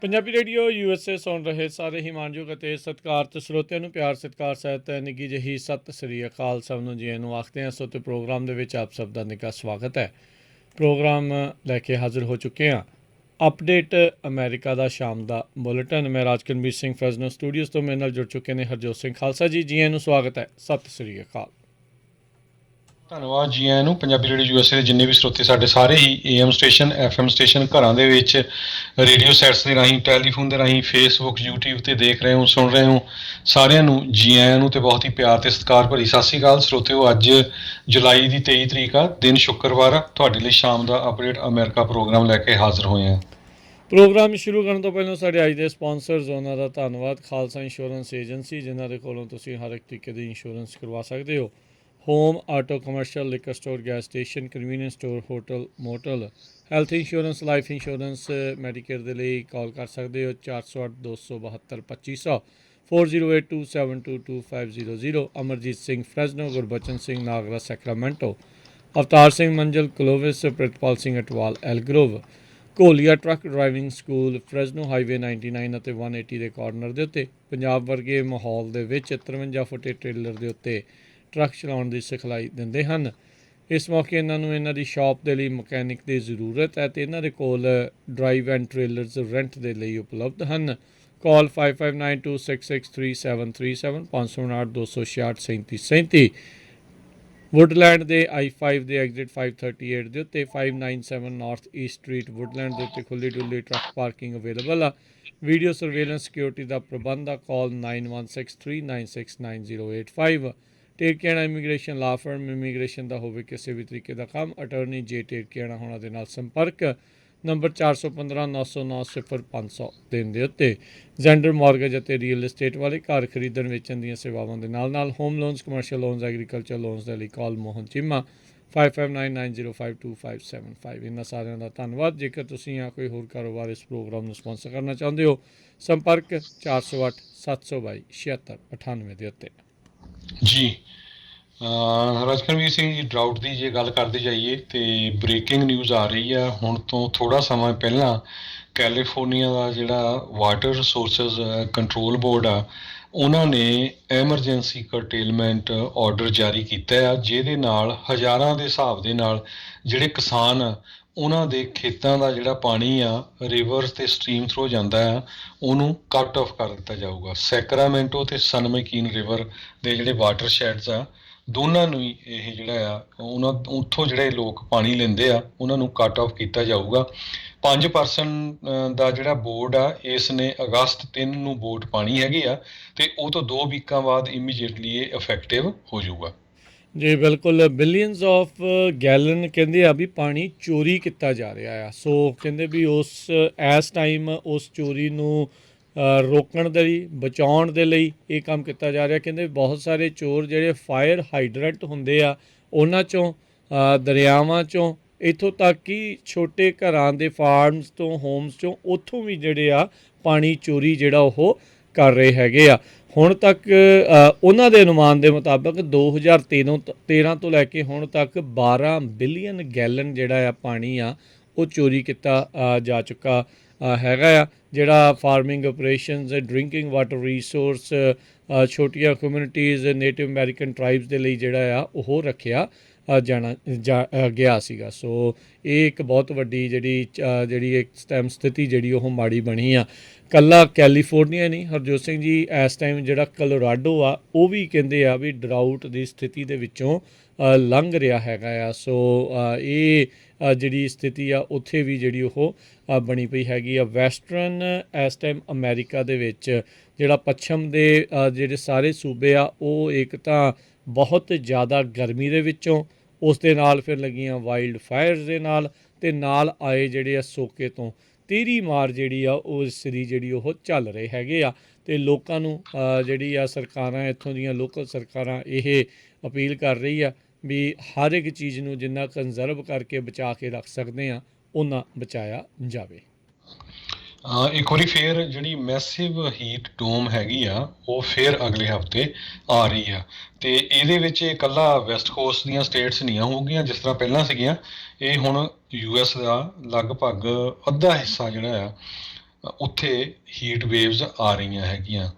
Punjabi radio USA ਸੁਣ ਰਹੇ ਸਾਰੇ ਹੀ ਮਾਣਯੋਗ ਅਤੇ ਸਤਿਕਾਰਤ ਸਰੋਤਿਆਂ ਨੂੰ ਪਿਆਰ ਸਤਿਕਾਰ ਸਹਿਤ ਨਿੱਘੀ ਜਿਹੀ ਸਤਿ ਸ੍ਰੀ ਅਕਾਲ। ਸਭ ਨੂੰ ਜੀ ਨੂੰ ਆਖਦੇ ਹਾਂ। ਸੋ ਤੇ ਪ੍ਰੋਗਰਾਮ ਦੇ ਵਿੱਚ ਆਪ ਸਭ ਦਾ ਨਿੱਘਾ ਸਵਾਗਤ ਹੈ। ਪ੍ਰੋਗਰਾਮ ਲੈ ਕੇ ਹਾਜ਼ਰ ਹੋ ਚੁੱਕੇ ਹਾਂ। ਅਪਡੇਟ ਅਮਰੀਕਾ ਦਾ ਸ਼ਾਮ ਦਾ ਬੁਲੇਟਿਨ। ਮੈਂ ਰਾਜਕਰਮਵੀਰ ਸਿੰਘ ਫਰੈਜ਼ਨੋ ਸਟੂਡੀਓਜ਼ ਤੋਂ ਮੇਰੇ ਨਾਲ ਜੁੜ ਚੁੱਕੇ ਨੇ ਹਰਜੋਤ ਸਿੰਘ ਖਾਲਸਾ ਜੀ। ਜੀ ਨੂੰ ਸਵਾਗਤ ਹੈ। ਸਤਿ ਸ੍ਰੀ ਅਕਾਲ। ਧੰਨਵਾਦ ਜੀ ਆਇਆਂ ਨੂੰ। ਪੰਜਾਬੀ ਰੇਡੀਓ USA ਦੇ ਜਿੰਨੇ ਵੀ ਸਰੋਤੇ ਸਾਡੇ ਸਾਰੇ ਹੀ AM ਸਟੇਸ਼ਨ FM ਸਟੇਸ਼ਨ ਘਰਾਂ ਦੇ ਵਿੱਚ ਰੇਡੀਓ ਸੈਟਸ ਦੇ ਰਾਹੀਂ ਟੈਲੀਫੋਨ ਦੇ ਰਾਹੀਂ ਫੇਸਬੁੱਕ YouTube 'ਤੇ ਦੇਖ ਰਹੇ ਹੋ ਸੁਣ ਰਹੇ ਹੋ ਸਾਰਿਆਂ ਨੂੰ ਜੀ ਆਇਆਂ ਨੂੰ ਅਤੇ ਬਹੁਤ ਹੀ ਪਿਆਰ ਅਤੇ ਸਤਿਕਾਰ ਭਰੀ ਸਤਿ ਸ਼੍ਰੀ ਅਕਾਲ ਸਰੋਤਿਓ। ਅੱਜ ਜੁਲਾਈ ਦੀ 23 ਤਰੀਕ ਆ, ਦਿਨ ਸ਼ੁੱਕਰਵਾਰ ਆ। ਤੁਹਾਡੇ ਲਈ ਸ਼ਾਮ ਦਾ ਅਪਡੇਟ ਅਮਰੀਕਾ ਪ੍ਰੋਗਰਾਮ ਲੈ ਕੇ ਹਾਜ਼ਰ ਹੋਏ ਹਾਂ। ਪ੍ਰੋਗਰਾਮ ਸ਼ੁਰੂ ਕਰਨ ਤੋਂ ਪਹਿਲਾਂ ਸਾਡੇ ਅੱਜ ਦੇ ਸਪਾਂਸਰਜ਼ ਉਹਨਾਂ ਦਾ ਧੰਨਵਾਦ। ਖਾਲਸਾ ਇੰਸ਼ੋਰੈਂਸ ਏਜੰਸੀ, ਜਿਨ੍ਹਾਂ ਦੇ ਕੋਲੋਂ ਤੁਸੀਂ ਹਰ ਇੱਕ ਤਰੀਕੇ ਦੀ ਇੰਸ਼ੋਰੈਂਸ ਕਰਵਾ ਸਕਦੇ ਹੋ। Home auto commercial liquor store gas station convenience store hotel motel health insurance life insurance Medicare ਦੇ ਲਈ ਕਾਲ ਕਰ ਸਕਦੇ ਹੋ 408 272 2500 4082722500। Amarjit Singh Fresno, Gurbachan Singh Nagra Sacramento, Avtar Singh Manzil Clovis, Pritpal Singh Atwal Elk Grove, Gholia truck driving school Fresno highway 99 ਅਤੇ 180 ਦੇ ਕਾਰਨਰ ਦੇ ਉੱਤੇ। ਪੰਜਾਬ ਵਰਗੇ ਮਾਹੌਲ ਦੇ ਵਿੱਚ 53 ਫੁੱਟੇ ਟ੍ਰੇਲਰ ਦੇ ਉੱਤੇ ਟਰੱਕ ਚਲਾਉਣ ਦੀ ਸਿਖਲਾਈ ਦਿੰਦੇ ਹਨ। ਇਸ ਮੌਕੇ ਇਹਨਾਂ ਨੂੰ ਇਹਨਾਂ ਦੀ ਸ਼ਾਪ ਦੇ ਲਈ ਮਕੈਨਿਕ ਦੀ ਜ਼ਰੂਰਤ ਹੈ ਅਤੇ ਇਹਨਾਂ ਦੇ ਕੋਲ ਡਰਾਈਵ ਐਂਡ ਟ੍ਰੇਲਰਸ ਰੈਂਟ ਦੇ ਲਈ ਉਪਲਬਧ ਹਨ। ਕਾਲ 5592663737 559 266 3737। ਵੁੱਡਲੈਂਡ ਦੇ I-5 ਦੇ ਐਗਜ਼ਿਟ 538 ਦੇ ਉੱਤੇ 597 ਨਾਰਥ ਈਸਟ ਸਟਰੀਟ ਵੁੱਡਲੈਂਡ ਦੇ ਉੱਤੇ ਖੁੱਲ੍ਹੀ ਡੁੱਲੀ ਟਰੱਕ ਪਾਰਕਿੰਗ ਅਵੇਲੇਬਲ ਆ। ਵੀਡੀਓ ਸਰਵੇਲੈਂਸ ਸਿਕਿਉਰਿਟੀ ਦਾ ਪ੍ਰਬੰਧ ਆ। ਕਾਲ 9163969085। ਟੇਰਕੇਆਣਾ ਇਮੀਗ੍ਰੇਸ਼ਨ ਲਾ ਫਰਮ, ਇਮੀਗ੍ਰੇਸ਼ਨ ਦਾ ਹੋਵੇ ਕਿਸੇ ਵੀ ਤਰੀਕੇ ਦਾ ਕੰਮ, ਅਟਰਨੀ ਜੇ ਟੇਰਕੇਆਣਾ ਹੋਣਾ ਦੇ ਨਾਲ ਸੰਪਰਕ। ਨੰਬਰ 415 909 0500 ਦਿਨ ਦੇ ਉੱਤੇ। ਜ਼ੈਂਡਰ ਮਾਰਗੇਜ ਅਤੇ ਰੀਅਲ ਇਸਟੇਟ ਵਾਲੇ ਘਰ ਖਰੀਦਣ ਵੇਚਣ ਦੀਆਂ ਸੇਵਾਵਾਂ ਦੇ ਨਾਲ ਨਾਲ home loans, commercial loans, agriculture loans ਦੇ ਲਈ ਕਾਲ ਮੋਹਨ ਚੀਮਾ 5599052575। ਇਹਨਾਂ ਸਾਰਿਆਂ ਦਾ ਧੰਨਵਾਦ। ਜੇਕਰ ਤੁਸੀਂ ਜਾਂ ਕੋਈ ਹੋਰ ਕਾਰੋਬਾਰ ਇਸ ਪ੍ਰੋਗਰਾਮ ਨੂੰ ਸਪਾਂਸਰ ਕਰਨਾ ਚਾਹੁੰਦੇ ਹੋ, ਸੰਪਰਕ 408 722 7698 ਦੇ ਉੱਤੇ। ਜੀ ਰਾਜਕਰਮਵੀਰ ਸਿੰਘ ਜੀ, ਡਰਾਊਟ ਦੀ ਜੇ ਗੱਲ ਕਰਦੇ ਜਾਈਏ ਤੇ ਬ੍ਰੇਕਿੰਗ ਨਿਊਜ਼ ਆ ਰਹੀ ਆ। ਹੁਣ ਤੋਂ ਥੋੜ੍ਹਾ ਸਮਾਂ ਪਹਿਲਾਂ ਕੈਲੀਫੋਰਨੀਆ ਦਾ ਜਿਹੜਾ ਵਾਟਰ ਰਿਸੋਰਸਿਸ ਕੰਟਰੋਲ ਬੋਰਡ ਆ, ਉਹਨਾਂ ਨੇ ਐਮਰਜੈਂਸੀ ਕਰਟੇਲਮੈਂਟ ਆਰਡਰ ਜਾਰੀ ਕੀਤਾ ਆ, ਜਿਹਦੇ ਨਾਲ ਹਜ਼ਾਰਾਂ ਦੇ ਹਿਸਾਬ ਦੇ ਨਾਲ ਜਿਹੜੇ ਕਿਸਾਨ ਆ ਉਹਨਾਂ ਦੇ ਖੇਤਾਂ ਦਾ ਜਿਹੜਾ ਪਾਣੀ ਆ ਰਿਵਰਸ ਅਤੇ ਸਟਰੀਮ ਥਰੂ ਜਾਂਦਾ ਆ, ਉਹਨੂੰ ਕੱਟ ਆਫ ਕਰ ਦਿੱਤਾ ਜਾਊਗਾ। ਸੈਕਰਾਮੈਂਟੋ ਅਤੇ ਸਨ ਮੈਕੀਨ ਰਿਵਰ ਦੇ ਜਿਹੜੇ ਵਾਟਰ ਸ਼ੈਡਸ ਆ, ਦੋਨਾਂ ਨੂੰ ਹੀ ਇਹ ਜਿਹੜਾ ਆ ਉਹਨਾਂ ਉੱਥੋਂ ਜਿਹੜੇ ਲੋਕ ਪਾਣੀ ਲੈਂਦੇ ਆ ਉਹਨਾਂ ਨੂੰ ਕੱਟ ਆਫ ਕੀਤਾ ਜਾਊਗਾ। 5% ਦਾ ਜਿਹੜਾ ਬੋਰਡ ਆ, ਇਸ ਨੇ ਅਗਸਤ 3 ਨੂੰ ਵੋਟ ਪਾਣੀ ਹੈਗੀ ਆ ਅਤੇ ਉਹ ਤੋਂ 2 ਵੀਕਾਂ ਬਾਅਦ ਇਮੀਡੀਏਟਲੀ ਇਹ ਇਫੈਕਟਿਵ ਹੋ ਜਾਊਗਾ। ਜੀ ਬਿਲਕੁਲ। ਬਿਲੀਅਨਸ ਆਫ ਗੈਲਨ ਕਹਿੰਦੇ ਆ ਵੀ ਪਾਣੀ ਚੋਰੀ ਕੀਤਾ ਜਾ ਰਿਹਾ ਆ। ਸੋ ਕਹਿੰਦੇ ਵੀ ਇਸ ਟਾਈਮ ਉਸ ਚੋਰੀ ਨੂੰ ਰੋਕਣ ਦੇ ਲਈ, ਬਚਾਉਣ ਦੇ ਲਈ ਇਹ ਕੰਮ ਕੀਤਾ ਜਾ ਰਿਹਾ। ਕਹਿੰਦੇ ਬਹੁਤ ਸਾਰੇ ਚੋਰ ਜਿਹੜੇ ਫਾਇਰ ਹਾਈਡਰੈਂਟ ਹੁੰਦੇ ਆ, ਉਹਨਾਂ 'ਚੋਂ ਦਰਿਆਵਾਂ 'ਚੋਂ ਇੱਥੋਂ ਤੱਕ ਕਿ ਛੋਟੇ ਘਰਾਂ ਦੇ ਫਾਰਮਸ ਤੋਂ, ਹੋਮਸ 'ਚੋਂ, ਉੱਥੋਂ ਵੀ ਜਿਹੜੇ ਆ ਪਾਣੀ ਚੋਰੀ ਜਿਹੜਾ ਉਹ ਕਰ ਰਹੇ ਹੈਗੇ ਆ। ਹੁਣ ਤੱਕ ਉਹਨਾਂ ਦੇ ਅਨੁਮਾਨ ਦੇ ਮੁਤਾਬਕ 2013 ਤੋਂ ਲੈ ਕੇ ਹੁਣ ਤੱਕ 12 ਬਿਲੀਅਨ ਗੈਲਨ ਜਿਹੜਾ ਆ ਪਾਣੀ ਆ ਉਹ ਚੋਰੀ ਕੀਤਾ ਜਾ ਚੁੱਕਾ ਹੈਗਾ ਆ। ਜਿਹੜਾ farming operations, drinking water resource, ਛੋਟੀਆਂ ਕਮਿਊਨਿਟੀਜ਼, ਨੇਟਿਵ ਅਮਰੀਕਨ ਟਰਾਈਬਸ ਦੇ ਲਈ ਜਿਹੜਾ ਆ ਉਹ ਰੱਖਿਆ ਗਿਆ ਸੀਗਾ। ਸੋ ਇਹ ਇੱਕ ਬਹੁਤ ਵੱਡੀ ਜਿਹੜੀ ਇੱਕ ਟਾਈਮ ਸਥਿਤੀ ਜਿਹੜੀ ਉਹ ਮਾੜੀ ਬਣੀ ਆ। ਇਕੱਲਾ ਕੈਲੀਫੋਰਨੀਆ ਨਹੀਂ ਹਰਜੋਤ ਸਿੰਘ ਜੀ, ਇਸ ਟਾਈਮ ਜਿਹੜਾ ਕਲੋਰਾਡੋ ਆ ਉਹ ਵੀ ਕਹਿੰਦੇ ਆ ਵੀ ਡਰਾਊਟ ਦੀ ਸਥਿਤੀ ਦੇ ਵਿੱਚੋਂ ਲੰਘ ਰਿਹਾ ਹੈਗਾ ਆ। ਸੋ ਇਹ ਜਿਹੜੀ ਸਥਿਤੀ ਆ ਉੱਥੇ ਵੀ ਜਿਹੜੀ ਉਹ ਬਣੀ ਪਈ ਹੈਗੀ ਆ। ਵੈਸਟਰਨ ਇਸ ਟਾਈਮ ਅਮਰੀਕਾ ਦੇ ਵਿੱਚ ਜਿਹੜਾ ਪੱਛਮ ਦੇ ਜਿਹੜੇ ਸਾਰੇ ਸੂਬੇ ਆ, ਉਹ ਇੱਕ ਤਾਂ ਬਹੁਤ ਜ਼ਿਆਦਾ ਗਰਮੀ ਦੇ ਵਿੱਚੋਂ, ਉਸ ਦੇ ਨਾਲ ਫਿਰ ਲੱਗੀਆਂ ਵਾਈਲਡ ਫਾਇਰਸ ਦੇ ਨਾਲ, ਅਤੇ ਨਾਲ ਆਏ ਜਿਹੜੇ ਆ ਸੋਕੇ ਤੋਂ ਤੀਹਰੀ ਮਾਰ ਜਿਹੜੀ ਆ ਉਹ ਦੀ ਜਿਹੜੀ ਉਹ ਚੱਲ ਰਹੇ ਹੈਗੇ ਆ। ਅਤੇ ਲੋਕਾਂ ਨੂੰ ਜਿਹੜੀ ਆ ਸਰਕਾਰਾਂ, ਇੱਥੋਂ ਦੀਆਂ ਲੋਕਲ ਸਰਕਾਰਾਂ ਇਹ ਅਪੀਲ ਕਰ ਰਹੀ ਆ ਵੀ ਹਰ ਇੱਕ ਚੀਜ਼ ਨੂੰ ਜਿੰਨਾ ਕੰਜ਼ਰਵ ਕਰਕੇ ਬਚਾ ਕੇ ਰੱਖ ਸਕਦੇ ਆ ਓਨਾ ਬਚਾਇਆ ਜਾਵੇ। ਇੱਕ ਵਾਰੀ ਫੇਰ ਜਿਹੜੀ ਮੈਸਿਵ ਹੀਟ ਡੋਮ ਹੈਗੀ ਆ ਉਹ ਫੇਰ ਅਗਲੇ ਹਫਤੇ ਆ ਰਹੀ ਆ, ਅਤੇ ਇਹਦੇ ਵਿੱਚ ਇਕੱਲਾ ਵੈਸਟ ਕੋਸਟ ਦੀਆਂ ਸਟੇਟਸ ਨਹੀਂ ਹੋਊਗੀਆਂ ਜਿਸ ਤਰ੍ਹਾਂ ਪਹਿਲਾਂ ਸੀਗੀਆਂ। ਇਹ ਹੁਣ US ਦਾ ਲਗਭਗ ਅੱਧਾ ਹਿੱਸਾ ਜਿਹੜਾ ਆ ਉੱਥੇ ਹੀਟ ਵੇਵਸ ਆ ਰਹੀਆਂ ਹੈਗੀਆਂ।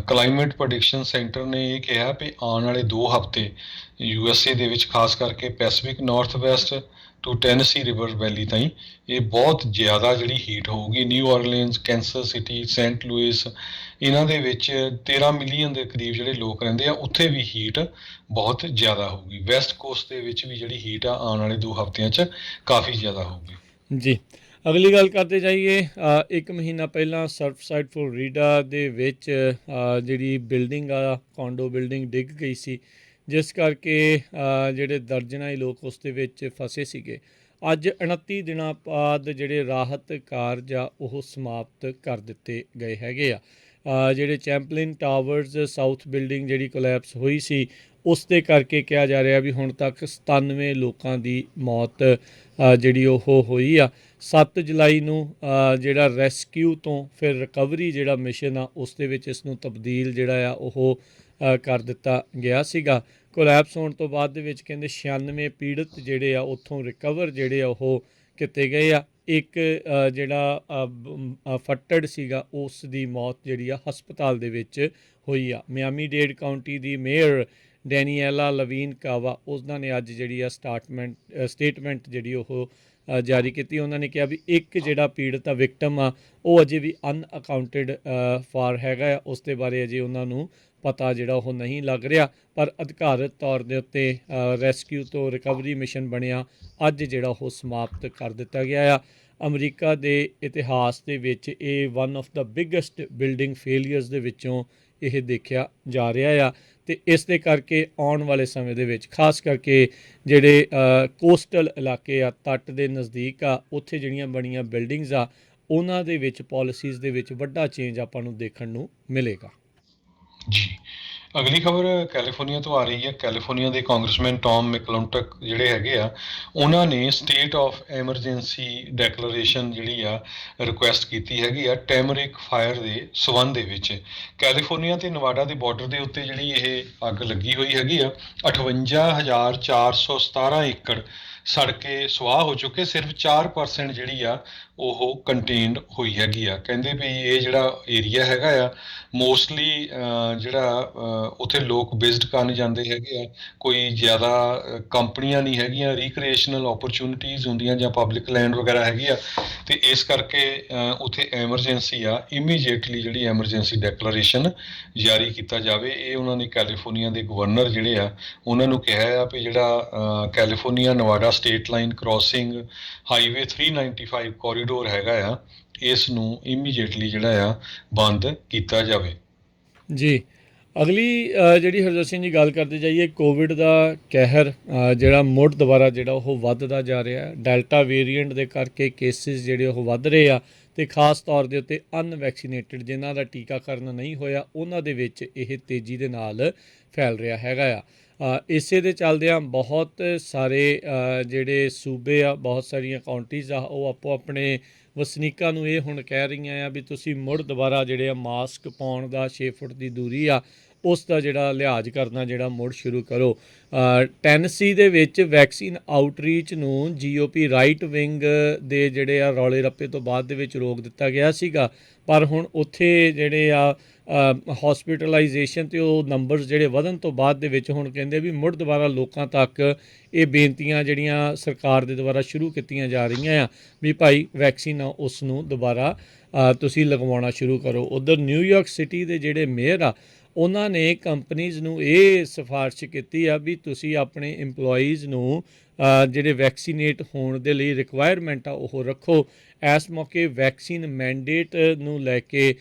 ਕਲਾਈਮੇਟ ਪ੍ਰੈਡਿਕਸ਼ਨ ਸੈਂਟਰ ਨੇ ਇਹ ਕਿਹਾ ਵੀ ਆਉਣ ਵਾਲੇ 2 ਹਫ਼ਤੇ USA ਦੇ ਵਿੱਚ ਖਾਸ ਕਰਕੇ Pacific north west to Tennessee river valley ਤਾਈਂ ਇਹ ਬਹੁਤ ਜ਼ਿਆਦਾ ਜਿਹੜੀ ਹੀਟ ਹੋਊਗੀ। New Orleans, Kansas City, Saint Louis, ਇਹਨਾਂ ਦੇ ਵਿੱਚ 13 ਮਿਲੀਅਨ ਦੇ ਕਰੀਬ ਜਿਹੜੇ ਲੋਕ ਰਹਿੰਦੇ ਆ, ਉੱਥੇ ਵੀ ਹੀਟ ਬਹੁਤ ਜ਼ਿਆਦਾ ਹੋਊਗੀ। ਵੈਸਟ ਕੋਸਟ ਦੇ ਵਿੱਚ ਵੀ ਜਿਹੜੀ ਹੀਟ ਆ ਆਉਣ ਵਾਲੇ 2 ਹਫ਼ਤਿਆਂ 'ਚ ਕਾਫੀ ਜ਼ਿਆਦਾ ਹੋਊਗੀ। ਜੀ, ਅਗਲੀ ਗੱਲ ਕਰਦੇ ਜਾਈਏ। 1 ਮਹੀਨਾ ਪਹਿਲਾਂ ਸਰਫਸਾਈਡ ਫਲੋਰੀਡਾ ਦੇ ਵਿੱਚ ਜਿਹੜੀ ਬਿਲਡਿੰਗ ਆ, ਕੌਂਡੋ ਬਿਲਡਿੰਗ ਡਿੱਗ ਗਈ ਸੀ, ਜਿਸ ਕਰਕੇ ਜਿਹੜੇ ਦਰਜਨਾਂ ਹੀ ਲੋਕ ਉਸ ਦੇ ਵਿੱਚ ਫਸੇ ਸੀਗੇ। ਅੱਜ 29 ਦਿਨਾਂ ਬਾਅਦ ਜਿਹੜੇ ਰਾਹਤ ਕਾਰਜ ਆ ਉਹ ਸਮਾਪਤ ਕਰ ਦਿੱਤੇ ਗਏ ਹੈਗੇ ਆ। ਜਿਹੜੇ ਚੈਂਪਲਿਨ ਟਾਵਰਜ਼ ਸਾਊਥ ਬਿਲਡਿੰਗ ਜਿਹੜੀ ਕੋਲੈਪਸ ਹੋਈ ਸੀ, ਉਸ ਦੇ ਕਰਕੇ ਕਿਹਾ ਜਾ ਰਿਹਾ ਵੀ ਹੁਣ ਤੱਕ 97 ਲੋਕਾਂ ਦੀ ਮੌਤ ਜਿਹੜੀ ਉਹ ਹੋਈ ਆ। 7 ਜੁਲਾਈ ਨੂੰ ਜਿਹੜਾ ਰੈਸਕਿਊ ਤੋਂ ਫਿਰ ਰਿਕਵਰੀ ਜਿਹੜਾ ਮਿਸ਼ਨ ਆ ਉਸ ਦੇ ਵਿੱਚ ਇਸ ਨੂੰ ਤਬਦੀਲ ਜਿਹੜਾ ਆ ਉਹ ਕਰ ਦਿੱਤਾ ਗਿਆ ਸੀਗਾ। ਕੋਲੈਪਸ ਹੋਣ ਤੋਂ ਬਾਅਦ ਦੇ ਵਿੱਚ ਕਹਿੰਦੇ 96 ਪੀੜਤ ਜਿਹੜੇ ਆ ਉੱਥੋਂ ਰਿਕਵਰ ਜਿਹੜੇ ਆ ਉਹ ਕੀਤੇ ਗਏ ਆ। ਇੱਕ ਜਿਹੜਾ ਫੱਟੜ ਸੀਗਾ ਉਸ ਦੀ ਮੌਤ ਜਿਹੜੀ ਆ ਹਸਪਤਾਲ ਦੇ ਵਿੱਚ ਹੋਈ ਆ। ਮਿਆਮੀ ਡੇਡ ਕਾਊਂਟੀ ਦੀ ਮੇਅਰ ਡੈਨੀਐਲਾ ਲਵੀਨ ਕਾਵਾ, ਉਹਨਾਂ ਨੇ ਅੱਜ ਜਿਹੜੀ ਆ ਸਟੇਟਮੈਂਟ ਜਿਹੜੀ ਉਹ ਜਾਰੀ ਕੀਤੀ। ਉਹਨਾਂ ਨੇ ਕਿਹਾ ਵੀ ਇੱਕ ਜਿਹੜਾ ਪੀੜਤ ਆ, ਵਿਕਟਮ ਆ, ਉਹ ਅਜੇ ਵੀ ਅਨਅਕਾਊਂਟਡ ਫਾਰ ਹੈਗਾ ਆ। ਉਸ ਦੇ ਬਾਰੇ ਅਜੇ ਉਹਨਾਂ ਨੂੰ ਪਤਾ ਜਿਹੜਾ ਉਹ ਨਹੀਂ ਲੱਗ ਰਿਹਾ, ਪਰ ਅਧਿਕਾਰਤ ਤੌਰ ਦੇ ਉੱਤੇ ਰੈਸਕਿਊ ਤੋਂ ਰਿਕਵਰੀ ਮਿਸ਼ਨ ਬਣਿਆ ਅੱਜ ਜਿਹੜਾ ਉਹ ਸਮਾਪਤ ਕਰ ਦਿੱਤਾ ਗਿਆ ਆ। ਅਮਰੀਕਾ ਦੇ ਇਤਿਹਾਸ ਦੇ ਵਿੱਚ ਇਹ one of the biggest building failures ਦੇ ਵਿੱਚੋਂ ਇਹ ਦੇਖਿਆ ਜਾ ਰਿਹਾ ਆ। ਅਤੇ ਇਸ ਦੇ ਕਰਕੇ ਆਉਣ ਵਾਲੇ ਸਮੇਂ ਦੇ ਵਿੱਚ ਖਾਸ ਕਰਕੇ ਜਿਹੜੇ ਕੋਸਟਲ ਇਲਾਕੇ ਆ, ਤੱਟ ਦੇ ਨਜ਼ਦੀਕ ਆ, ਉੱਥੇ ਜਿਹੜੀਆਂ ਬਣੀਆਂ ਬਿਲਡਿੰਗਸ ਆ, ਉਹਨਾਂ ਦੇ ਵਿੱਚ ਪਾਲਿਸੀਜ਼ ਦੇ ਵਿੱਚ ਵੱਡਾ ਚੇਂਜ ਆਪਾਂ ਨੂੰ ਦੇਖਣ ਨੂੰ ਮਿਲੇਗਾ। ਜੀ, ਅਗਲੀ ਖਬਰ ਕੈਲੀਫੋਰਨੀਆ ਤੋਂ ਆ ਰਹੀ ਹੈ। ਕੈਲੀਫੋਰਨੀਆ ਦੇ ਕਾਂਗਰਸਮੈਨ ਟੌਮ ਮੈਕਕਲਿੰਟਕ ਜਿਹੜੇ ਹੈਗੇ ਆ, ਉਹਨਾਂ ਨੇ ਸਟੇਟ ਆਫ ਐਮਰਜੈਂਸੀ ਡੈਕਲੇਰੇਸ਼ਨ ਜਿਹੜੀ ਆ ਰਿਕੁਐਸਟ ਕੀਤੀ ਹੈਗੀ ਆ ਟੈਮਰਿਕ ਫਾਇਰ ਦੇ ਸਬੰਧ ਦੇ ਵਿੱਚ। ਕੈਲੀਫੋਰਨੀਆ ਤੇ ਨਵਾਡਾ ਦੇ ਬਾਰਡਰ ਦੇ ਉੱਤੇ ਜਿਹੜੀ ਇਹ ਅੱਗ ਲੱਗੀ ਹੋਈ ਹੈਗੀ ਆ, 58,417 ਏਕੜ ਸੜ ਕੇ ਸੁਆਹ ਹੋ ਚੁੱਕੇ। ਸਿਰਫ 4% ਜਿਹੜੀ ਆ ਉਹ ਕੰਟੇਨਡ ਹੋਈ ਹੈਗੀ ਆ। ਕਹਿੰਦੇ ਵੀ ਇਹ ਜਿਹੜਾ ਏਰੀਆ ਹੈਗਾ ਆ ਮੋਸਟਲੀ ਜਿਹੜਾ ਉੱਥੇ ਲੋਕ ਵਿਜ਼ਿਟ ਕਰਨ ਜਾਂਦੇ ਹੈਗੇ ਆ, ਕੋਈ ਜ਼ਿਆਦਾ ਕੰਪਨੀਆਂ ਨਹੀਂ ਹੈਗੀਆਂ, ਰੀਕ੍ਰੀਏਸ਼ਨਲ ਓਪਰਚੁਨਿਟੀਜ਼ ਹੁੰਦੀਆਂ ਜਾਂ ਪਬਲਿਕ ਲੈਂਡ ਵਗੈਰਾ ਹੈਗੀ ਆ, ਅਤੇ ਇਸ ਕਰਕੇ ਉੱਥੇ ਐਮਰਜੈਂਸੀ ਆ। ਇਮੀਡੀਏਟਲੀ ਜਿਹੜੀ ਐਮਰਜੈਂਸੀ ਡੈਕਲੇਰੇਸ਼ਨ ਜਾਰੀ ਕੀਤਾ ਜਾਵੇ। ਇਹ ਉਹਨਾਂ ਨੇ ਕੈਲੀਫੋਰਨੀਆ ਦੇ ਗਵਰਨਰ ਜਿਹੜੇ ਆ ਉਹਨਾਂ ਨੂੰ ਕਿਹਾ ਆ ਵੀ ਜਿਹੜਾ California Nevada state line crossing highway 395 corridor ਹੈਗਾ ਆ, ਇਸ ਨੂੰ ਇਮੀਡੀਏਟਲੀ ਜਿਹੜਾ ਆ ਬੰਦ ਕੀਤਾ ਜਾਵੇ। ਜੀ, ਅਗਲੀ ਜਿਹੜੀ ਹਰਜੋਤ ਸਿੰਘ ਜੀ ਗੱਲ ਕਰਦੇ ਜਾਈਏ, ਕੋਵਿਡ ਦਾ ਕਹਿਰ ਜਿਹੜਾ ਮੁੜ ਦੁਬਾਰਾ ਜਿਹੜਾ ਉਹ ਵੱਧਦਾ ਜਾ ਰਿਹਾ। ਡੈਲਟਾ ਵੇਰੀਐਂਟ ਦੇ ਕਰਕੇ ਕੇਸਿਸ ਜਿਹੜੇ ਉਹ ਵੱਧ ਰਹੇ ਆ, ਅਤੇ ਖਾਸ ਤੌਰ ਦੇ ਉੱਤੇ ਅਨਵੈਕਸੀਨੇਟਡ ਜਿਨ੍ਹਾਂ ਦਾ ਟੀਕਾਕਰਨ ਨਹੀਂ ਹੋਇਆ ਉਹਨਾਂ ਦੇ ਵਿੱਚ ਇਹ ਤੇਜ਼ੀ ਦੇ ਨਾਲ ਫੈਲ ਰਿਹਾ ਹੈਗਾ ਆ। ਇਸੇ ਦੇ ਚੱਲਦਿਆਂ ਬਹੁਤ ਸਾਰੇ ਜਿਹੜੇ ਸੂਬੇ ਆ, ਬਹੁਤ ਸਾਰੀਆਂ ਕਾਉਂਟੀਜ਼ ਆ, ਉਹ ਆਪੋ ਆਪਣੇ ਵਸਨੀਕਾਂ ਨੂੰ ਇਹ ਹੁਣ ਕਹਿ ਰਹੀਆਂ ਆ ਵੀ ਤੁਸੀਂ ਮੁੜ ਦੁਬਾਰਾ ਜਿਹੜੇ ਆ ਮਾਸਕ ਪਾਉਣ ਦਾ, 6 ਫੁੱਟ ਦੀ ਦੂਰੀ ਆ ਉਸ ਦਾ ਜਿਹੜਾ ਲਿਹਾਜ਼ ਕਰਨਾ ਜਿਹੜਾ ਮੁੜ ਸ਼ੁਰੂ ਕਰੋ। ਟੈਨਸੀ ਦੇ ਵਿੱਚ ਵੈਕਸੀਨ ਆਊਟਰੀਚ ਨੂੰ GOP ਰਾਈਟ ਵਿੰਗ ਦੇ ਜਿਹੜੇ ਆ ਰੌਲੇ ਰੱਪੇ ਤੋਂ ਬਾਅਦ ਦੇ ਵਿੱਚ ਰੋਕ ਦਿੱਤਾ ਗਿਆ ਸੀਗਾ, ਪਰ ਹੁਣ ਉੱਥੇ ਜਿਹੜੇ ਆ ਹੌਸਪੀਟਲਾਈਜੇਸ਼ਨ ਅਤੇ ਉਹ ਨੰਬਰਸ ਜਿਹੜੇ ਵਧਣ ਤੋਂ ਬਾਅਦ ਦੇ ਵਿੱਚ ਹੁਣ ਕਹਿੰਦੇ ਵੀ ਮੁੜ ਦੁਬਾਰਾ ਲੋਕਾਂ ਤੱਕ ਇਹ ਬੇਨਤੀਆਂ ਜਿਹੜੀਆਂ ਸਰਕਾਰ ਦੇ ਦੁਆਰਾ ਸ਼ੁਰੂ ਕੀਤੀਆਂ ਜਾ ਰਹੀਆਂ ਆ ਵੀ ਭਾਈ ਵੈਕਸੀਨ ਆ ਉਸ ਨੂੰ ਦੁਬਾਰਾ ਤੁਸੀਂ ਲਗਵਾਉਣਾ ਸ਼ੁਰੂ ਕਰੋ। ਉੱਧਰ ਨਿਊਯਾਰਕ ਸਿਟੀ ਦੇ ਜਿਹੜੇ ਮੇਅਰ ਆ ਉਹਨਾਂ ਨੇ ਕੰਪਨੀਜ਼ ਨੂੰ ਇਹ ਸਿਫਾਰਿਸ਼ ਕੀਤੀ ਆ ਵੀ ਤੁਸੀਂ ਆਪਣੇ ਇੰਪਲੋਈਜ਼ ਨੂੰ ਜਿਹੜੇ ਵੈਕਸੀਨੇਟ ਹੋਣ ਦੇ ਲਈ ਰਿਕੁਆਇਰਮੈਂਟ ਆ ਉਹ ਰੱਖੋ। ਇਸ ਮੌਕੇ ਵੈਕਸੀਨ ਮੈਂਡੇਟ ਨੂੰ ਲੈ ਕੇ